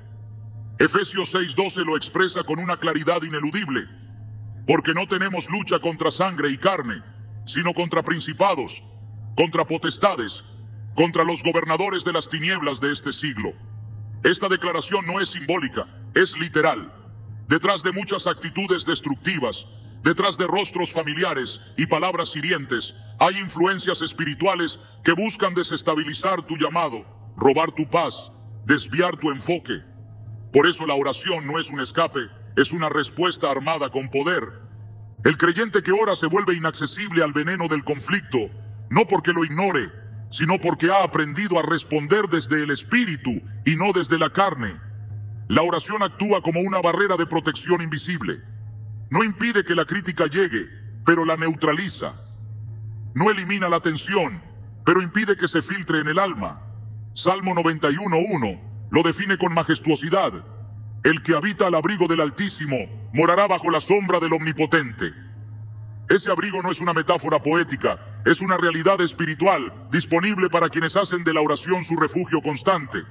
Efesios 6:12 lo expresa con una claridad ineludible. Porque no tenemos lucha contra sangre y carne, sino contra principados, contra potestades, contra los gobernadores de las tinieblas de este siglo. Esta declaración no es simbólica, es literal. Detrás de muchas actitudes destructivas, detrás de rostros familiares y palabras hirientes, hay influencias espirituales que buscan desestabilizar tu llamado, robar tu paz, desviar tu enfoque. Por eso la oración no es un escape, es una respuesta armada con poder. El creyente que ora se vuelve inaccesible al veneno del conflicto, no porque lo ignore, sino porque ha aprendido a responder desde el espíritu y no desde la carne. La oración actúa como una barrera de protección invisible. No impide que la crítica llegue, pero la neutraliza. No elimina la tensión, pero impide que se filtre en el alma. Salmo 91:1 lo define con majestuosidad. El que habita al abrigo del Altísimo morará bajo la sombra del Omnipotente. Ese abrigo no es una metáfora poética, es una realidad espiritual, disponible para quienes hacen de la oración su refugio constante.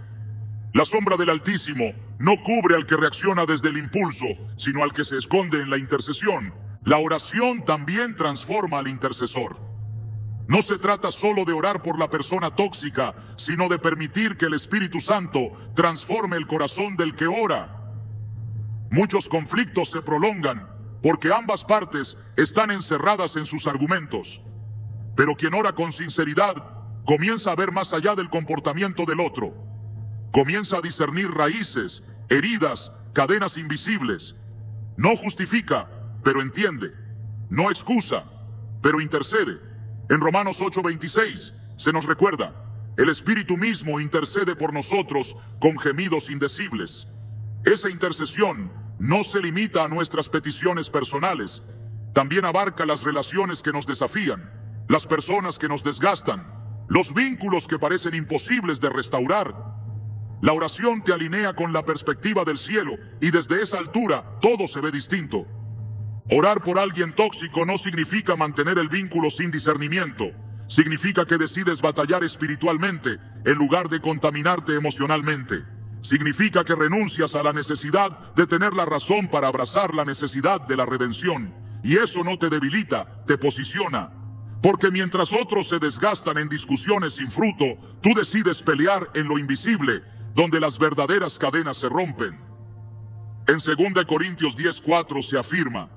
La sombra del Altísimo no cubre al que reacciona desde el impulso, sino al que se esconde en la intercesión. La oración también transforma al intercesor. No se trata solo de orar por la persona tóxica, sino de permitir que el Espíritu Santo transforme el corazón del que ora. Muchos conflictos se prolongan porque ambas partes están encerradas en sus argumentos. Pero quien ora con sinceridad comienza a ver más allá del comportamiento del otro. Comienza a discernir raíces, heridas, cadenas invisibles. No justifica, pero entiende. No excusa, pero intercede. En Romanos 8:26 se nos recuerda, el Espíritu mismo intercede por nosotros con gemidos indecibles. Esa intercesión no se limita a nuestras peticiones personales, también abarca las relaciones que nos desafían, las personas que nos desgastan, los vínculos que parecen imposibles de restaurar. La oración te alinea con la perspectiva del cielo y desde esa altura todo se ve distinto. Orar por alguien tóxico no significa mantener el vínculo sin discernimiento, significa que decides batallar espiritualmente en lugar de contaminarte emocionalmente. Significa que renuncias a la necesidad de tener la razón para abrazar la necesidad de la redención. Y eso no te debilita, te posiciona. Porque mientras otros se desgastan en discusiones sin fruto, tú decides pelear en lo invisible, donde las verdaderas cadenas se rompen. En 2 Corintios 10:4 se afirma,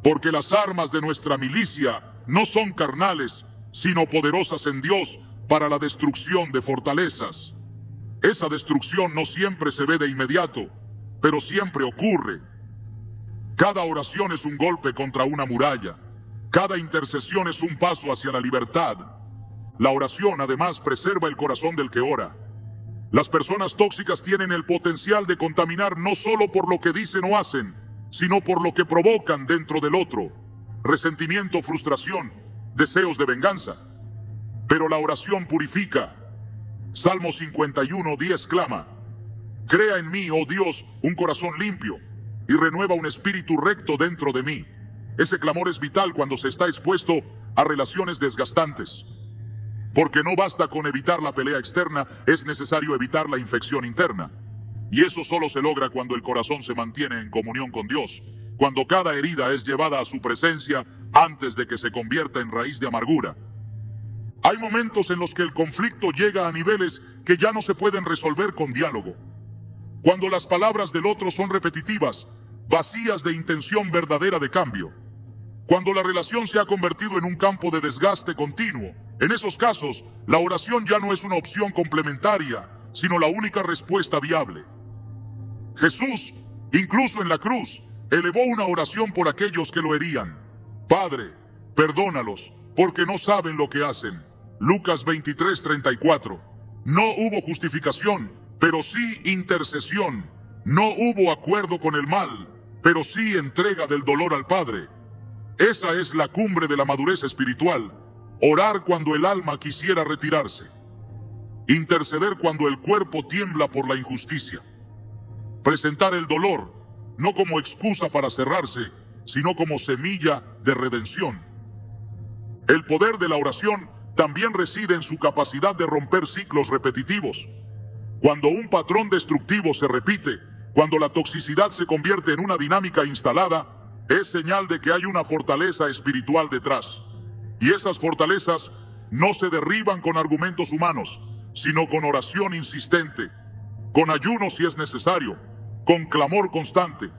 porque las armas de nuestra milicia no son carnales, sino poderosas en Dios para la destrucción de fortalezas. Esa destrucción no siempre se ve de inmediato, pero siempre ocurre. Cada oración es un golpe contra una muralla. Cada intercesión es un paso hacia la libertad. La oración, además, preserva el corazón del que ora. Las personas tóxicas tienen el potencial de contaminar no solo por lo que dicen o hacen, sino por lo que provocan dentro del otro. Resentimiento, frustración, deseos de venganza. Pero la oración purifica. Salmo 51:10 clama, crea en mí, oh Dios, un corazón limpio, y renueva un espíritu recto dentro de mí. Ese clamor es vital cuando se está expuesto a relaciones desgastantes. Porque no basta con evitar la pelea externa, es necesario evitar la infección interna. Y eso solo se logra cuando el corazón se mantiene en comunión con Dios, cuando cada herida es llevada a su presencia antes de que se convierta en raíz de amargura. Hay momentos en los que el conflicto llega a niveles que ya no se pueden resolver con diálogo. Cuando las palabras del otro son repetitivas, vacías de intención verdadera de cambio. Cuando la relación se ha convertido en un campo de desgaste continuo. En esos casos, la oración ya no es una opción complementaria, sino la única respuesta viable. Jesús, incluso en la cruz, elevó una oración por aquellos que lo herían. Padre, perdónalos, porque no saben lo que hacen. Lucas 23:34. No hubo justificación, pero sí intercesión. No hubo acuerdo con el mal, pero sí entrega del dolor al Padre. Esa es la cumbre de la madurez espiritual. Orar cuando el alma quisiera retirarse. Interceder cuando el cuerpo tiembla por la injusticia. Presentar el dolor, no como excusa para cerrarse, sino como semilla de redención. El poder de la oración también reside en su capacidad de romper ciclos repetitivos. Cuando un patrón destructivo se repite, cuando la toxicidad se convierte en una dinámica instalada, es señal de que hay una fortaleza espiritual detrás. Y esas fortalezas no se derriban con argumentos humanos, sino con oración insistente, con ayuno si es necesario, con clamor constante.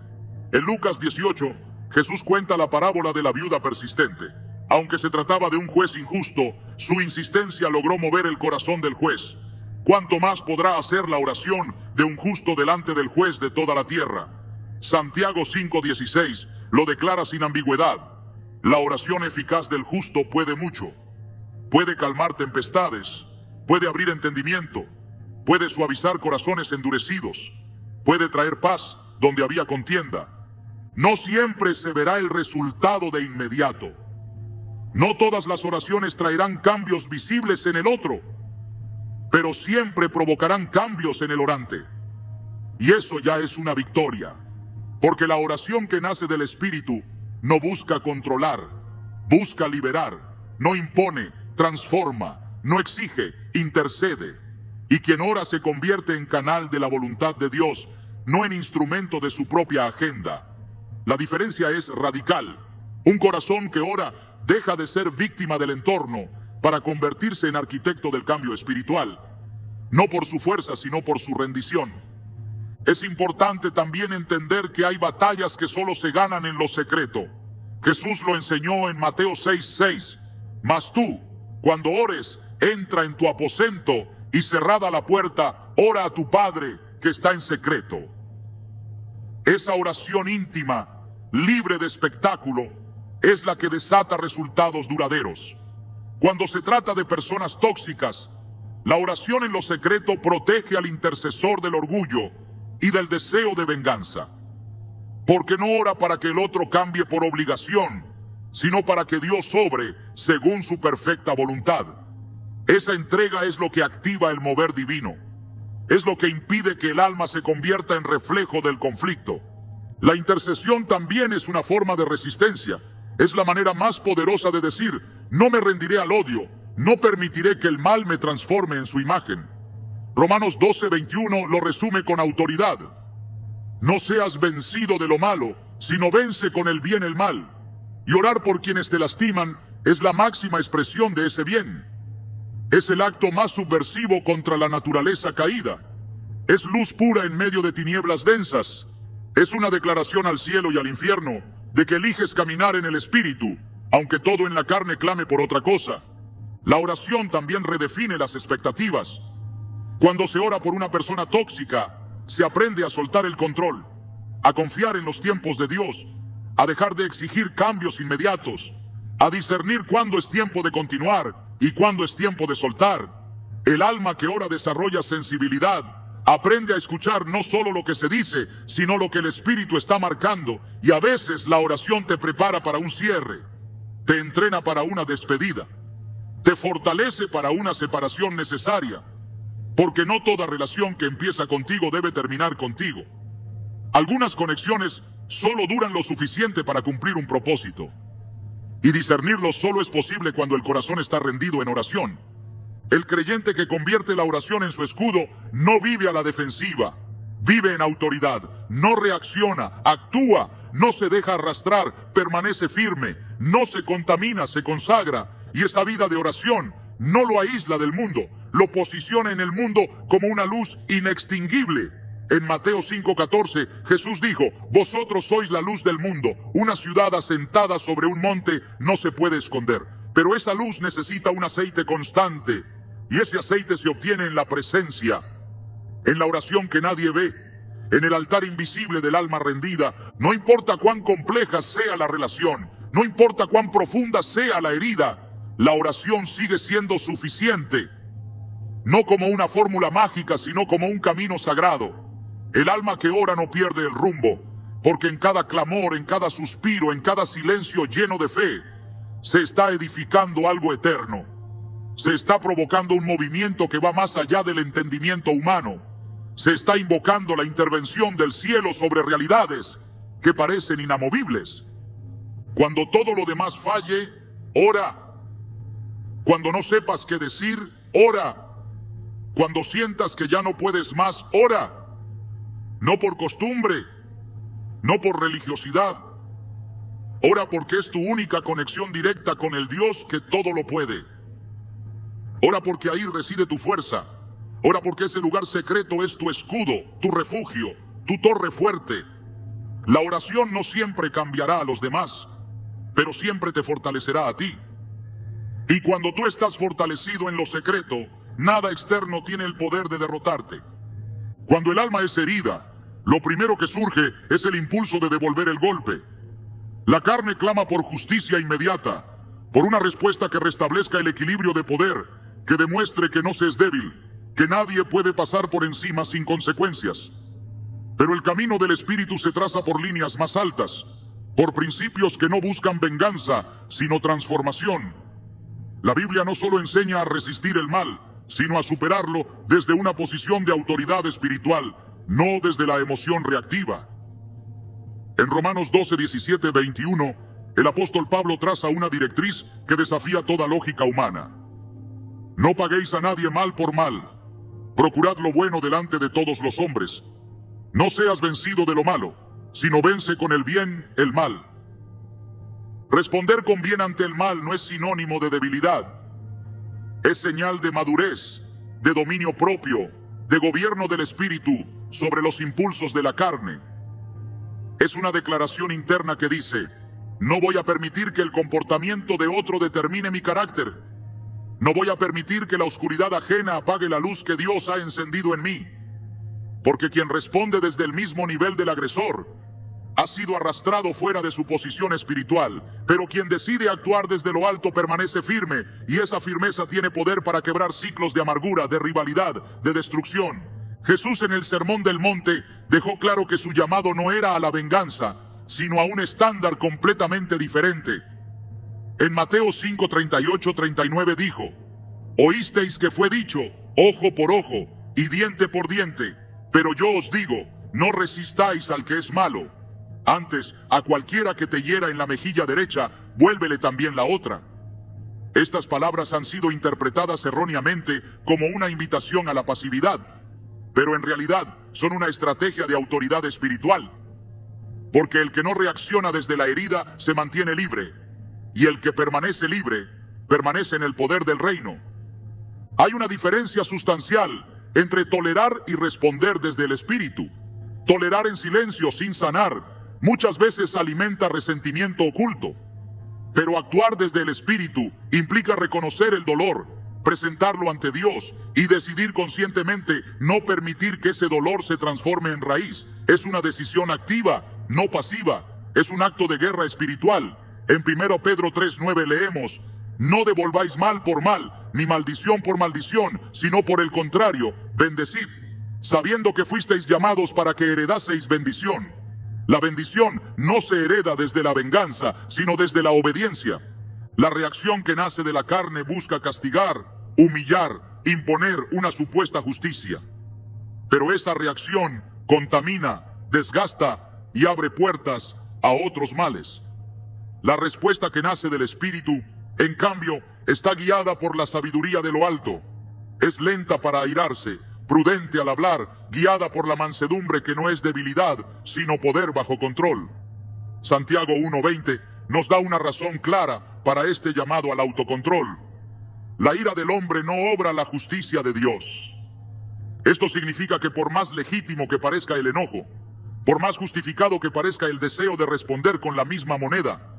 En Lucas 18, Jesús cuenta la parábola de la viuda persistente. Aunque se trataba de un juez injusto, su insistencia logró mover el corazón del juez. ¿Cuánto más podrá hacer la oración de un justo delante del juez de toda la tierra? Santiago 5:16 lo declara sin ambigüedad. La oración eficaz del justo puede mucho. Puede calmar tempestades, puede abrir entendimiento, puede suavizar corazones endurecidos, puede traer paz donde había contienda. No siempre se verá el resultado de inmediato. No todas las oraciones traerán cambios visibles en el otro, pero siempre provocarán cambios en el orante. Y eso ya es una victoria, porque la oración que nace del Espíritu no busca controlar, busca liberar, no impone, transforma, no exige, intercede. Y quien ora se convierte en canal de la voluntad de Dios, no en instrumento de su propia agenda. La diferencia es radical. Un corazón que ora deja de ser víctima del entorno para convertirse en arquitecto del cambio espiritual, no por su fuerza, sino por su rendición. Es importante también entender que hay batallas que solo se ganan en lo secreto. Jesús lo enseñó en Mateo 6:6. Mas tú, cuando ores, entra en tu aposento y cerrada la puerta, ora a tu Padre que está en secreto. Esa oración íntima, libre de espectáculo, es la que desata resultados duraderos. Cuando se trata de personas tóxicas, la oración en lo secreto protege al intercesor del orgullo y del deseo de venganza. Porque no ora para que el otro cambie por obligación, sino para que Dios obre según su perfecta voluntad. Esa entrega es lo que activa el mover divino. Es lo que impide que el alma se convierta en reflejo del conflicto. La intercesión también es una forma de resistencia. Es la manera más poderosa de decir: no me rendiré al odio, no permitiré que el mal me transforme en su imagen. Romanos 12:21 lo resume con autoridad. No seas vencido de lo malo, sino vence con el bien el mal. Y orar por quienes te lastiman es la máxima expresión de ese bien. Es el acto más subversivo contra la naturaleza caída. Es luz pura en medio de tinieblas densas. Es una declaración al cielo y al infierno de que eliges caminar en el Espíritu, aunque todo en la carne clame por otra cosa. La oración también redefine las expectativas. Cuando se ora por una persona tóxica, se aprende a soltar el control, a confiar en los tiempos de Dios, a dejar de exigir cambios inmediatos, a discernir cuándo es tiempo de continuar y cuándo es tiempo de soltar. El alma que ora desarrolla sensibilidad, aprende a escuchar no solo lo que se dice, sino lo que el Espíritu está marcando, y a veces la oración te prepara para un cierre, te entrena para una despedida, te fortalece para una separación necesaria, porque no toda relación que empieza contigo debe terminar contigo. Algunas conexiones solo duran lo suficiente para cumplir un propósito. Y discernirlo solo es posible cuando el corazón está rendido en oración. El creyente que convierte la oración en su escudo no vive a la defensiva, vive en autoridad, no reacciona, actúa, no se deja arrastrar, permanece firme, no se contamina, se consagra, y esa vida de oración no lo aísla del mundo, lo posiciona en el mundo como una luz inextinguible. En Mateo 5:14, Jesús dijo: vosotros sois la luz del mundo. Una ciudad asentada sobre un monte no se puede esconder. Pero esa luz necesita un aceite constante. Y ese aceite se obtiene en la presencia, en la oración que nadie ve, en el altar invisible del alma rendida. No importa cuán compleja sea la relación, no importa cuán profunda sea la herida, la oración sigue siendo suficiente. No como una fórmula mágica, sino como un camino sagrado. El alma que ora no pierde el rumbo, porque en cada clamor, en cada suspiro, en cada silencio lleno de fe, se está edificando algo eterno. Se está provocando un movimiento que va más allá del entendimiento humano. Se está invocando la intervención del cielo sobre realidades que parecen inamovibles. Cuando todo lo demás falle, ora. Cuando no sepas qué decir, ora. Cuando sientas que ya no puedes más, ora. No por costumbre, no por religiosidad. Ora porque es tu única conexión directa con el Dios que todo lo puede. Ora porque ahí reside tu fuerza. Ora porque ese lugar secreto es tu escudo, tu refugio, tu torre fuerte. La oración no siempre cambiará a los demás, pero siempre te fortalecerá a ti. Y cuando tú estás fortalecido en lo secreto, nada externo tiene el poder de derrotarte. Cuando el alma es herida, lo primero que surge es el impulso de devolver el golpe. La carne clama por justicia inmediata, por una respuesta que restablezca el equilibrio de poder, que demuestre que no se es débil, que nadie puede pasar por encima sin consecuencias. Pero el camino del espíritu se traza por líneas más altas, por principios que no buscan venganza, sino transformación. La Biblia no solo enseña a resistir el mal, sino a superarlo desde una posición de autoridad espiritual, no desde la emoción reactiva. En Romanos 12, 17, 21, el apóstol Pablo traza una directriz que desafía toda lógica humana. No paguéis a nadie mal por mal. Procurad lo bueno delante de todos los hombres. No seas vencido de lo malo, sino vence con el bien el mal. Responder con bien ante el mal no es sinónimo de debilidad. Es señal de madurez, de dominio propio, de gobierno del espíritu sobre los impulsos de la carne. Es una declaración interna que dice: no voy a permitir que el comportamiento de otro determine mi carácter. No voy a permitir que la oscuridad ajena apague la luz que Dios ha encendido en mí. Porque quien responde desde el mismo nivel del agresor ha sido arrastrado fuera de su posición espiritual, pero quien decide actuar desde lo alto permanece firme, y esa firmeza tiene poder para quebrar ciclos de amargura, de rivalidad, de destrucción. Jesús en el Sermón del Monte dejó claro que su llamado no era a la venganza, sino a un estándar completamente diferente. En Mateo 5, 38, 39 dijo: oísteis que fue dicho, ojo por ojo y diente por diente, pero yo os digo, no resistáis al que es malo. Antes, a cualquiera que te hiera en la mejilla derecha, vuélvele también la otra. Estas palabras han sido interpretadas erróneamente como una invitación a la pasividad, pero en realidad son una estrategia de autoridad espiritual. Porque el que no reacciona desde la herida se mantiene libre, y el que permanece libre, permanece en el poder del reino. Hay una diferencia sustancial entre tolerar y responder desde el espíritu. Tolerar en silencio sin sanar muchas veces alimenta resentimiento oculto. Pero actuar desde el espíritu implica reconocer el dolor, presentarlo ante Dios y decidir conscientemente no permitir que ese dolor se transforme en raíz. Es una decisión activa, no pasiva. Es un acto de guerra espiritual. En 1 Pedro 3:9 leemos: no devolváis mal por mal, ni maldición por maldición, sino por el contrario, bendecid, sabiendo que fuisteis llamados para que heredaseis bendición. La bendición no se hereda desde la venganza, sino desde la obediencia. La reacción que nace de la carne busca castigar, humillar, imponer una supuesta justicia. Pero esa reacción contamina, desgasta y abre puertas a otros males. La respuesta que nace del espíritu, en cambio, está guiada por la sabiduría de lo alto. Es lenta para airarse, prudente al hablar, guiada por la mansedumbre que no es debilidad, sino poder bajo control. Santiago 1:20 nos da una razón clara para este llamado al autocontrol. La ira del hombre no obra la justicia de Dios. Esto significa que por más legítimo que parezca el enojo, por más justificado que parezca el deseo de responder con la misma moneda,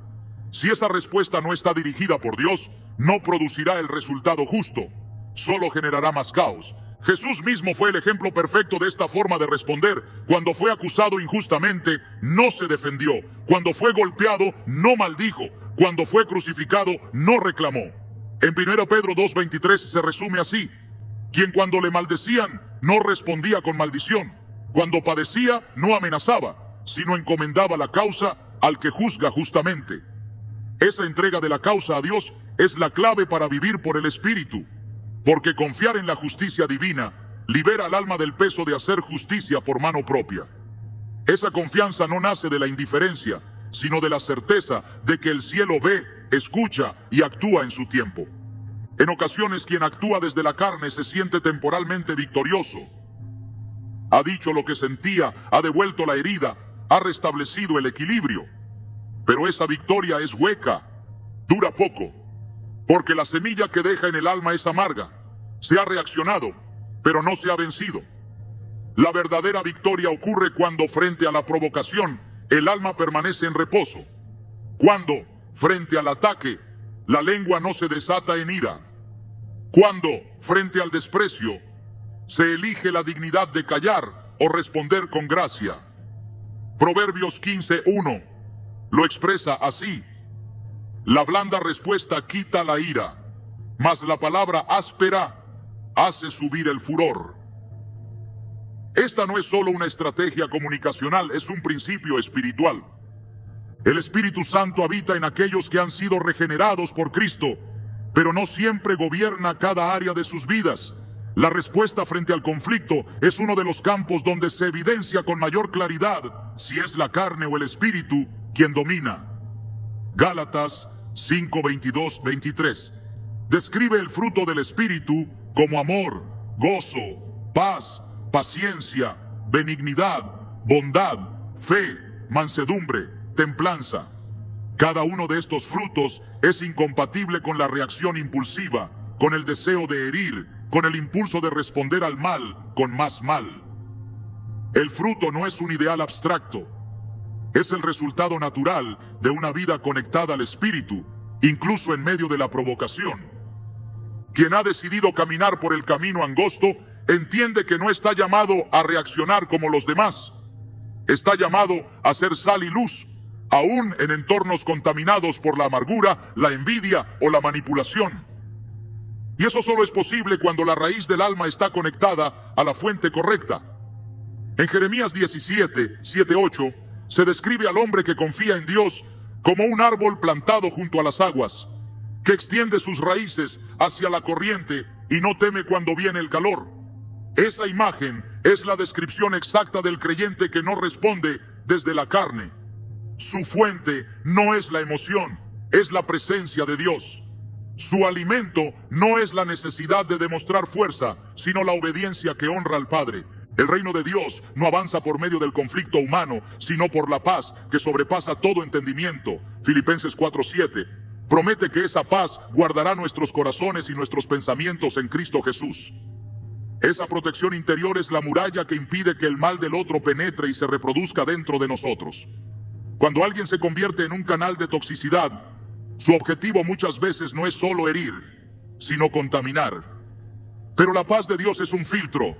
si esa respuesta no está dirigida por Dios, no producirá el resultado justo, solo generará más caos. Jesús mismo fue el ejemplo perfecto de esta forma de responder. Cuando fue acusado injustamente, no se defendió. Cuando fue golpeado, no maldijo. Cuando fue crucificado, no reclamó. En 1 Pedro 2:23 se resume así: quien cuando le maldecían, no respondía con maldición. Cuando padecía, no amenazaba, sino encomendaba la causa al que juzga justamente. Esa entrega de la causa a Dios es la clave para vivir por el Espíritu, porque confiar en la justicia divina libera al alma del peso de hacer justicia por mano propia. Esa confianza no nace de la indiferencia, sino de la certeza de que el cielo ve, escucha y actúa en su tiempo. En ocasiones quien actúa desde la carne se siente temporalmente victorioso. Ha dicho lo que sentía, ha devuelto la herida, ha restablecido el equilibrio. Pero esa victoria es hueca, dura poco, porque la semilla que deja en el alma es amarga. Se ha reaccionado, pero no se ha vencido. La verdadera victoria ocurre cuando, frente a la provocación, el alma permanece en reposo. Cuando, frente al ataque, la lengua no se desata en ira. Cuando, frente al desprecio, se elige la dignidad de callar o responder con gracia. Proverbios 15:1 lo expresa así: la blanda respuesta quita la ira, mas la palabra áspera hace subir el furor. Esta no es solo una estrategia comunicacional, es un principio espiritual. El Espíritu Santo habita en aquellos que han sido regenerados por Cristo, pero no siempre gobierna cada área de sus vidas. La respuesta frente al conflicto es uno de los campos donde se evidencia con mayor claridad si es la carne o el espíritu quien domina. Gálatas 5:22-23 describe el fruto del espíritu como amor, gozo, paz, paciencia, benignidad, bondad, fe, mansedumbre, templanza. Cada uno de estos frutos es incompatible con la reacción impulsiva, con el deseo de herir, con el impulso de responder al mal con más mal. El fruto no es un ideal abstracto, es el resultado natural de una vida conectada al Espíritu, incluso en medio de la provocación. Quien ha decidido caminar por el camino angosto entiende que no está llamado a reaccionar como los demás. Está llamado a ser sal y luz, aún en entornos contaminados por la amargura, la envidia o la manipulación. Y eso solo es posible cuando la raíz del alma está conectada a la fuente correcta. En Jeremías 17:7-8 se describe al hombre que confía en Dios como un árbol plantado junto a las aguas, que extiende sus raíces hacia la corriente y no teme cuando viene el calor. Esa imagen es la descripción exacta del creyente que no responde desde la carne. Su fuente no es la emoción, es la presencia de Dios. Su alimento no es la necesidad de demostrar fuerza, sino la obediencia que honra al Padre. El reino de Dios no avanza por medio del conflicto humano, sino por la paz que sobrepasa todo entendimiento. Filipenses 4:7 promete que esa paz guardará nuestros corazones y nuestros pensamientos en Cristo Jesús. Esa protección interior es la muralla que impide que el mal del otro penetre y se reproduzca dentro de nosotros. Cuando alguien se convierte en un canal de toxicidad, su objetivo muchas veces no es solo herir, sino contaminar. Pero la paz de Dios es un filtro,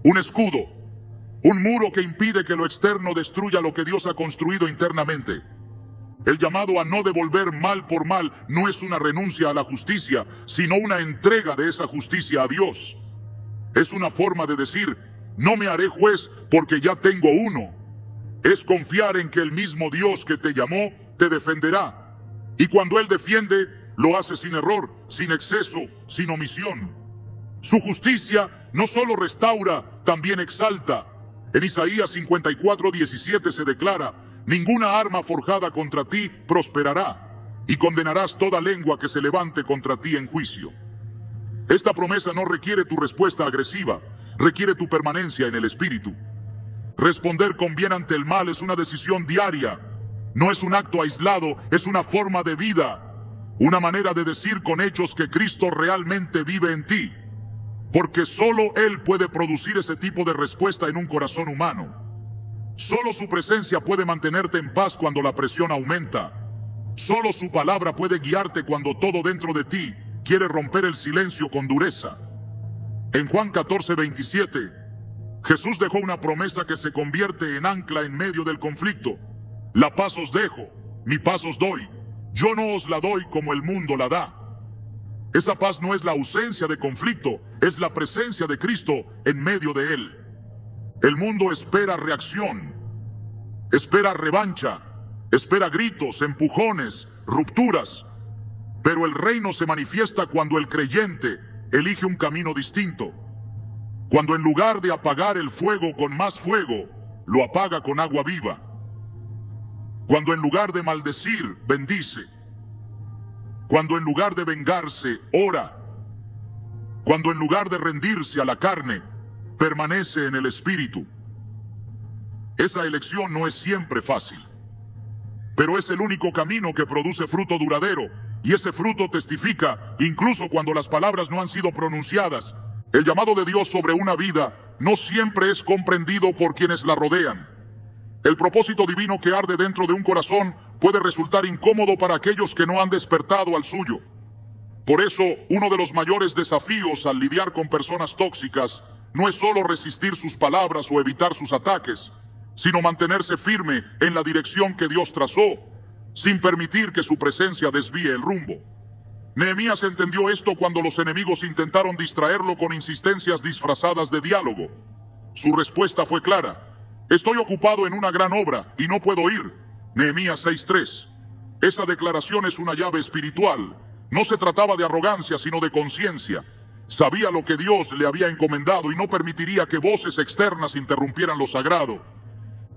un escudo, un muro que impide que lo externo destruya lo que Dios ha construido internamente. El llamado a no devolver mal por mal no es una renuncia a la justicia, sino una entrega de esa justicia a Dios. Es una forma de decir, no me haré juez porque ya tengo uno. Es confiar en que el mismo Dios que te llamó te defenderá. Y cuando Él defiende, lo hace sin error, sin exceso, sin omisión. Su justicia no solo restaura, también exalta. En Isaías 54:17 se declara, ninguna arma forjada contra ti prosperará, y condenarás toda lengua que se levante contra ti en juicio. Esta promesa no requiere tu respuesta agresiva, requiere tu permanencia en el Espíritu. Responder con bien ante el mal es una decisión diaria. No es un acto aislado, es una forma de vida, una manera de decir con hechos que Cristo realmente vive en ti, porque solo Él puede producir ese tipo de respuesta en un corazón humano. Solo su presencia puede mantenerte en paz cuando la presión aumenta. Solo su palabra puede guiarte cuando todo dentro de ti quiere romper el silencio con dureza. En Juan 14:27, Jesús dejó una promesa que se convierte en ancla en medio del conflicto. La paz os dejo, mi paz os doy. Yo no os la doy como el mundo la da. Esa paz no es la ausencia de conflicto, es la presencia de Cristo en medio de él. El mundo espera reacción, espera revancha, espera gritos, empujones, rupturas. Pero el reino se manifiesta cuando el creyente elige un camino distinto. Cuando en lugar de apagar el fuego con más fuego, lo apaga con agua viva. Cuando en lugar de maldecir, bendice. Cuando en lugar de vengarse, ora. Cuando en lugar de rendirse a la carne, permanece en el espíritu. Esa elección no es siempre fácil, pero es el único camino que produce fruto duradero, y ese fruto testifica, incluso cuando las palabras no han sido pronunciadas. El llamado de Dios sobre una vida no siempre es comprendido por quienes la rodean. El propósito divino que arde dentro de un corazón puede resultar incómodo para aquellos que no han despertado al suyo. Por eso, uno de los mayores desafíos al lidiar con personas tóxicas no es solo resistir sus palabras o evitar sus ataques, sino mantenerse firme en la dirección que Dios trazó, sin permitir que su presencia desvíe el rumbo. Nehemías entendió esto cuando los enemigos intentaron distraerlo con insistencias disfrazadas de diálogo. Su respuesta fue clara: estoy ocupado en una gran obra y no puedo ir. Nehemías 6:3. Esa declaración es una llave espiritual. No se trataba de arrogancia, sino de conciencia. Sabía lo que Dios le había encomendado y no permitiría que voces externas interrumpieran lo sagrado.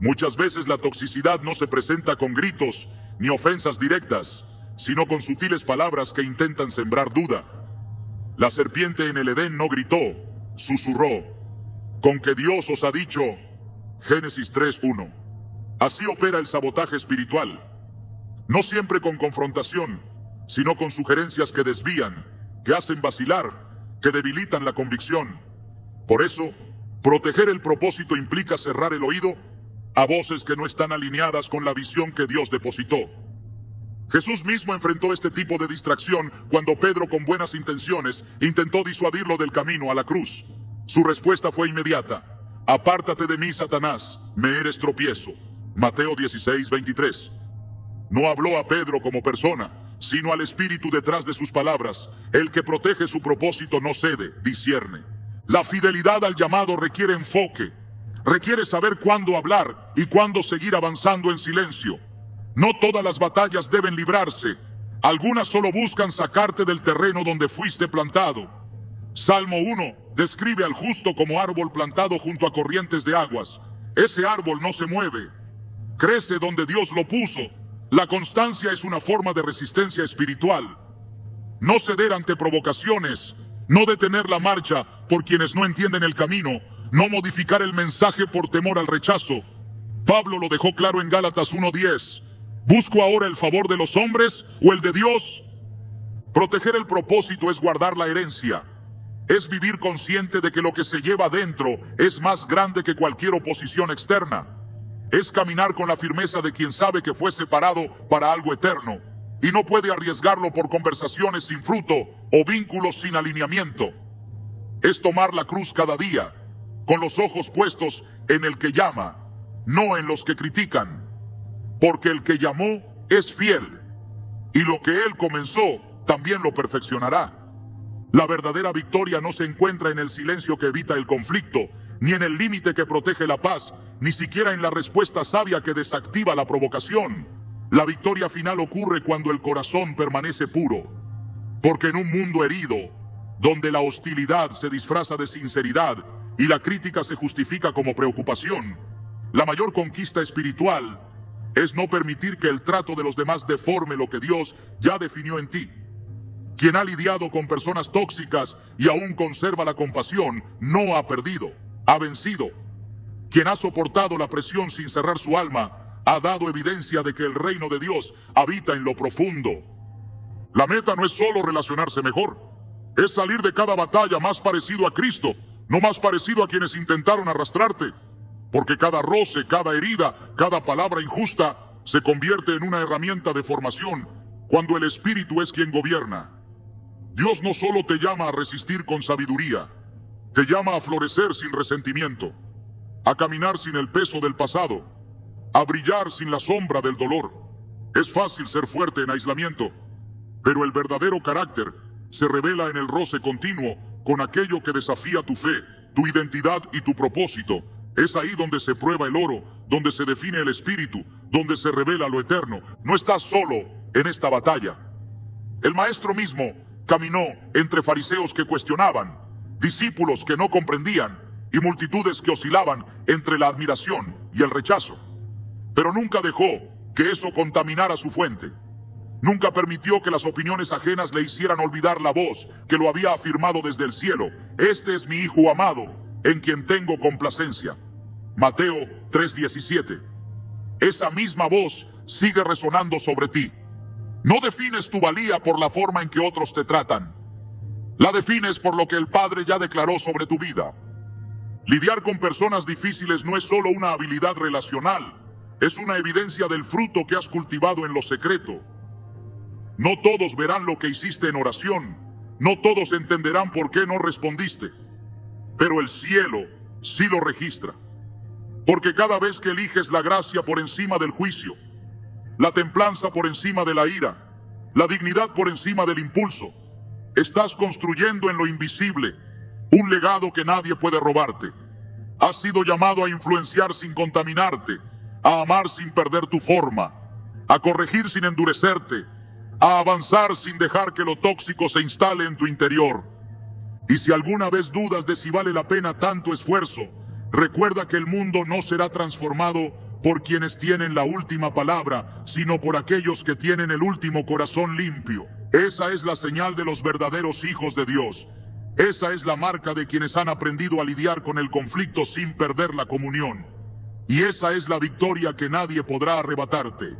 Muchas veces la toxicidad no se presenta con gritos ni ofensas directas, sino con sutiles palabras que intentan sembrar duda. La serpiente en el Edén no gritó, susurró: con que Dios os ha dicho. Génesis 3:1. Así opera el sabotaje espiritual. No siempre con confrontación, sino con sugerencias que desvían, que hacen vacilar, que debilitan la convicción. Por eso, proteger el propósito implica cerrar el oído a voces que no están alineadas con la visión que Dios depositó. Jesús mismo enfrentó este tipo de distracción cuando Pedro, con buenas intenciones, intentó disuadirlo del camino a la cruz. Su respuesta fue inmediata: apártate de mí, Satanás, me eres tropiezo. Mateo 16:23. No habló a Pedro como persona, sino al espíritu detrás de sus palabras. El que protege su propósito no cede, discierne. La fidelidad al llamado requiere enfoque. Requiere saber cuándo hablar y cuándo seguir avanzando en silencio. No todas las batallas deben librarse. Algunas solo buscan sacarte del terreno donde fuiste plantado. Salmo 1 describe al justo como árbol plantado junto a corrientes de aguas. Ese árbol no se mueve. Crece donde Dios lo puso. La constancia es una forma de resistencia espiritual. No ceder ante provocaciones, no detener la marcha por quienes no entienden el camino, no modificar el mensaje por temor al rechazo. Pablo lo dejó claro en Gálatas 1:10. ¿Busco ahora el favor de los hombres o el de Dios? Proteger el propósito es guardar la herencia. Es vivir consciente de que lo que se lleva dentro es más grande que cualquier oposición externa. Es caminar con la firmeza de quien sabe que fue separado para algo eterno y no puede arriesgarlo por conversaciones sin fruto o vínculos sin alineamiento. Es tomar la cruz cada día, con los ojos puestos en el que llama, no en los que critican. Porque el que llamó es fiel, y lo que él comenzó también lo perfeccionará. La verdadera victoria no se encuentra en el silencio que evita el conflicto, ni en el límite que protege la paz, ni siquiera en la respuesta sabia que desactiva la provocación. La victoria final ocurre cuando el corazón permanece puro. Porque en un mundo herido, donde la hostilidad se disfraza de sinceridad y la crítica se justifica como preocupación, la mayor conquista espiritual es no permitir que el trato de los demás deforme lo que Dios ya definió en ti. Quien ha lidiado con personas tóxicas y aún conserva la compasión, no ha perdido, ha vencido. Quien ha soportado la presión sin cerrar su alma, ha dado evidencia de que el reino de Dios habita en lo profundo. La meta no es solo relacionarse mejor, es salir de cada batalla más parecido a Cristo, no más parecido a quienes intentaron arrastrarte. Porque cada roce, cada herida, cada palabra injusta se convierte en una herramienta de formación cuando el Espíritu es quien gobierna. Dios no solo te llama a resistir con sabiduría, te llama a florecer sin resentimiento, a caminar sin el peso del pasado, a brillar sin la sombra del dolor. Es fácil ser fuerte en aislamiento, pero el verdadero carácter se revela en el roce continuo con aquello que desafía tu fe, tu identidad y tu propósito. Es ahí donde se prueba el oro, donde se define el espíritu, donde se revela lo eterno. No estás solo en esta batalla. El maestro mismo caminó entre fariseos que cuestionaban, discípulos que no comprendían y multitudes que oscilaban entre la admiración y el rechazo. Pero nunca dejó que eso contaminara su fuente. Nunca permitió que las opiniones ajenas le hicieran olvidar la voz que lo había afirmado desde el cielo. Este es mi Hijo amado, en quien tengo complacencia. Mateo 3:17. Esa misma voz sigue resonando sobre ti. No defines tu valía por la forma en que otros te tratan. La defines por lo que el Padre ya declaró sobre tu vida. Lidiar con personas difíciles no es solo una habilidad relacional, es una evidencia del fruto que has cultivado en lo secreto. No todos verán lo que hiciste en oración, no todos entenderán por qué no respondiste, pero el cielo sí lo registra. Porque cada vez que eliges la gracia por encima del juicio, la templanza por encima de la ira, la dignidad por encima del impulso, estás construyendo en lo invisible un legado que nadie puede robarte. Has sido llamado a influenciar sin contaminarte, a amar sin perder tu forma, a corregir sin endurecerte, a avanzar sin dejar que lo tóxico se instale en tu interior. Y si alguna vez dudas de si vale la pena tanto esfuerzo, recuerda que el mundo no será transformado por quienes tienen la última palabra, sino por aquellos que tienen el último corazón limpio. Esa es la señal de los verdaderos hijos de Dios. Esa es la marca de quienes han aprendido a lidiar con el conflicto sin perder la comunión. Y esa es la victoria que nadie podrá arrebatarte.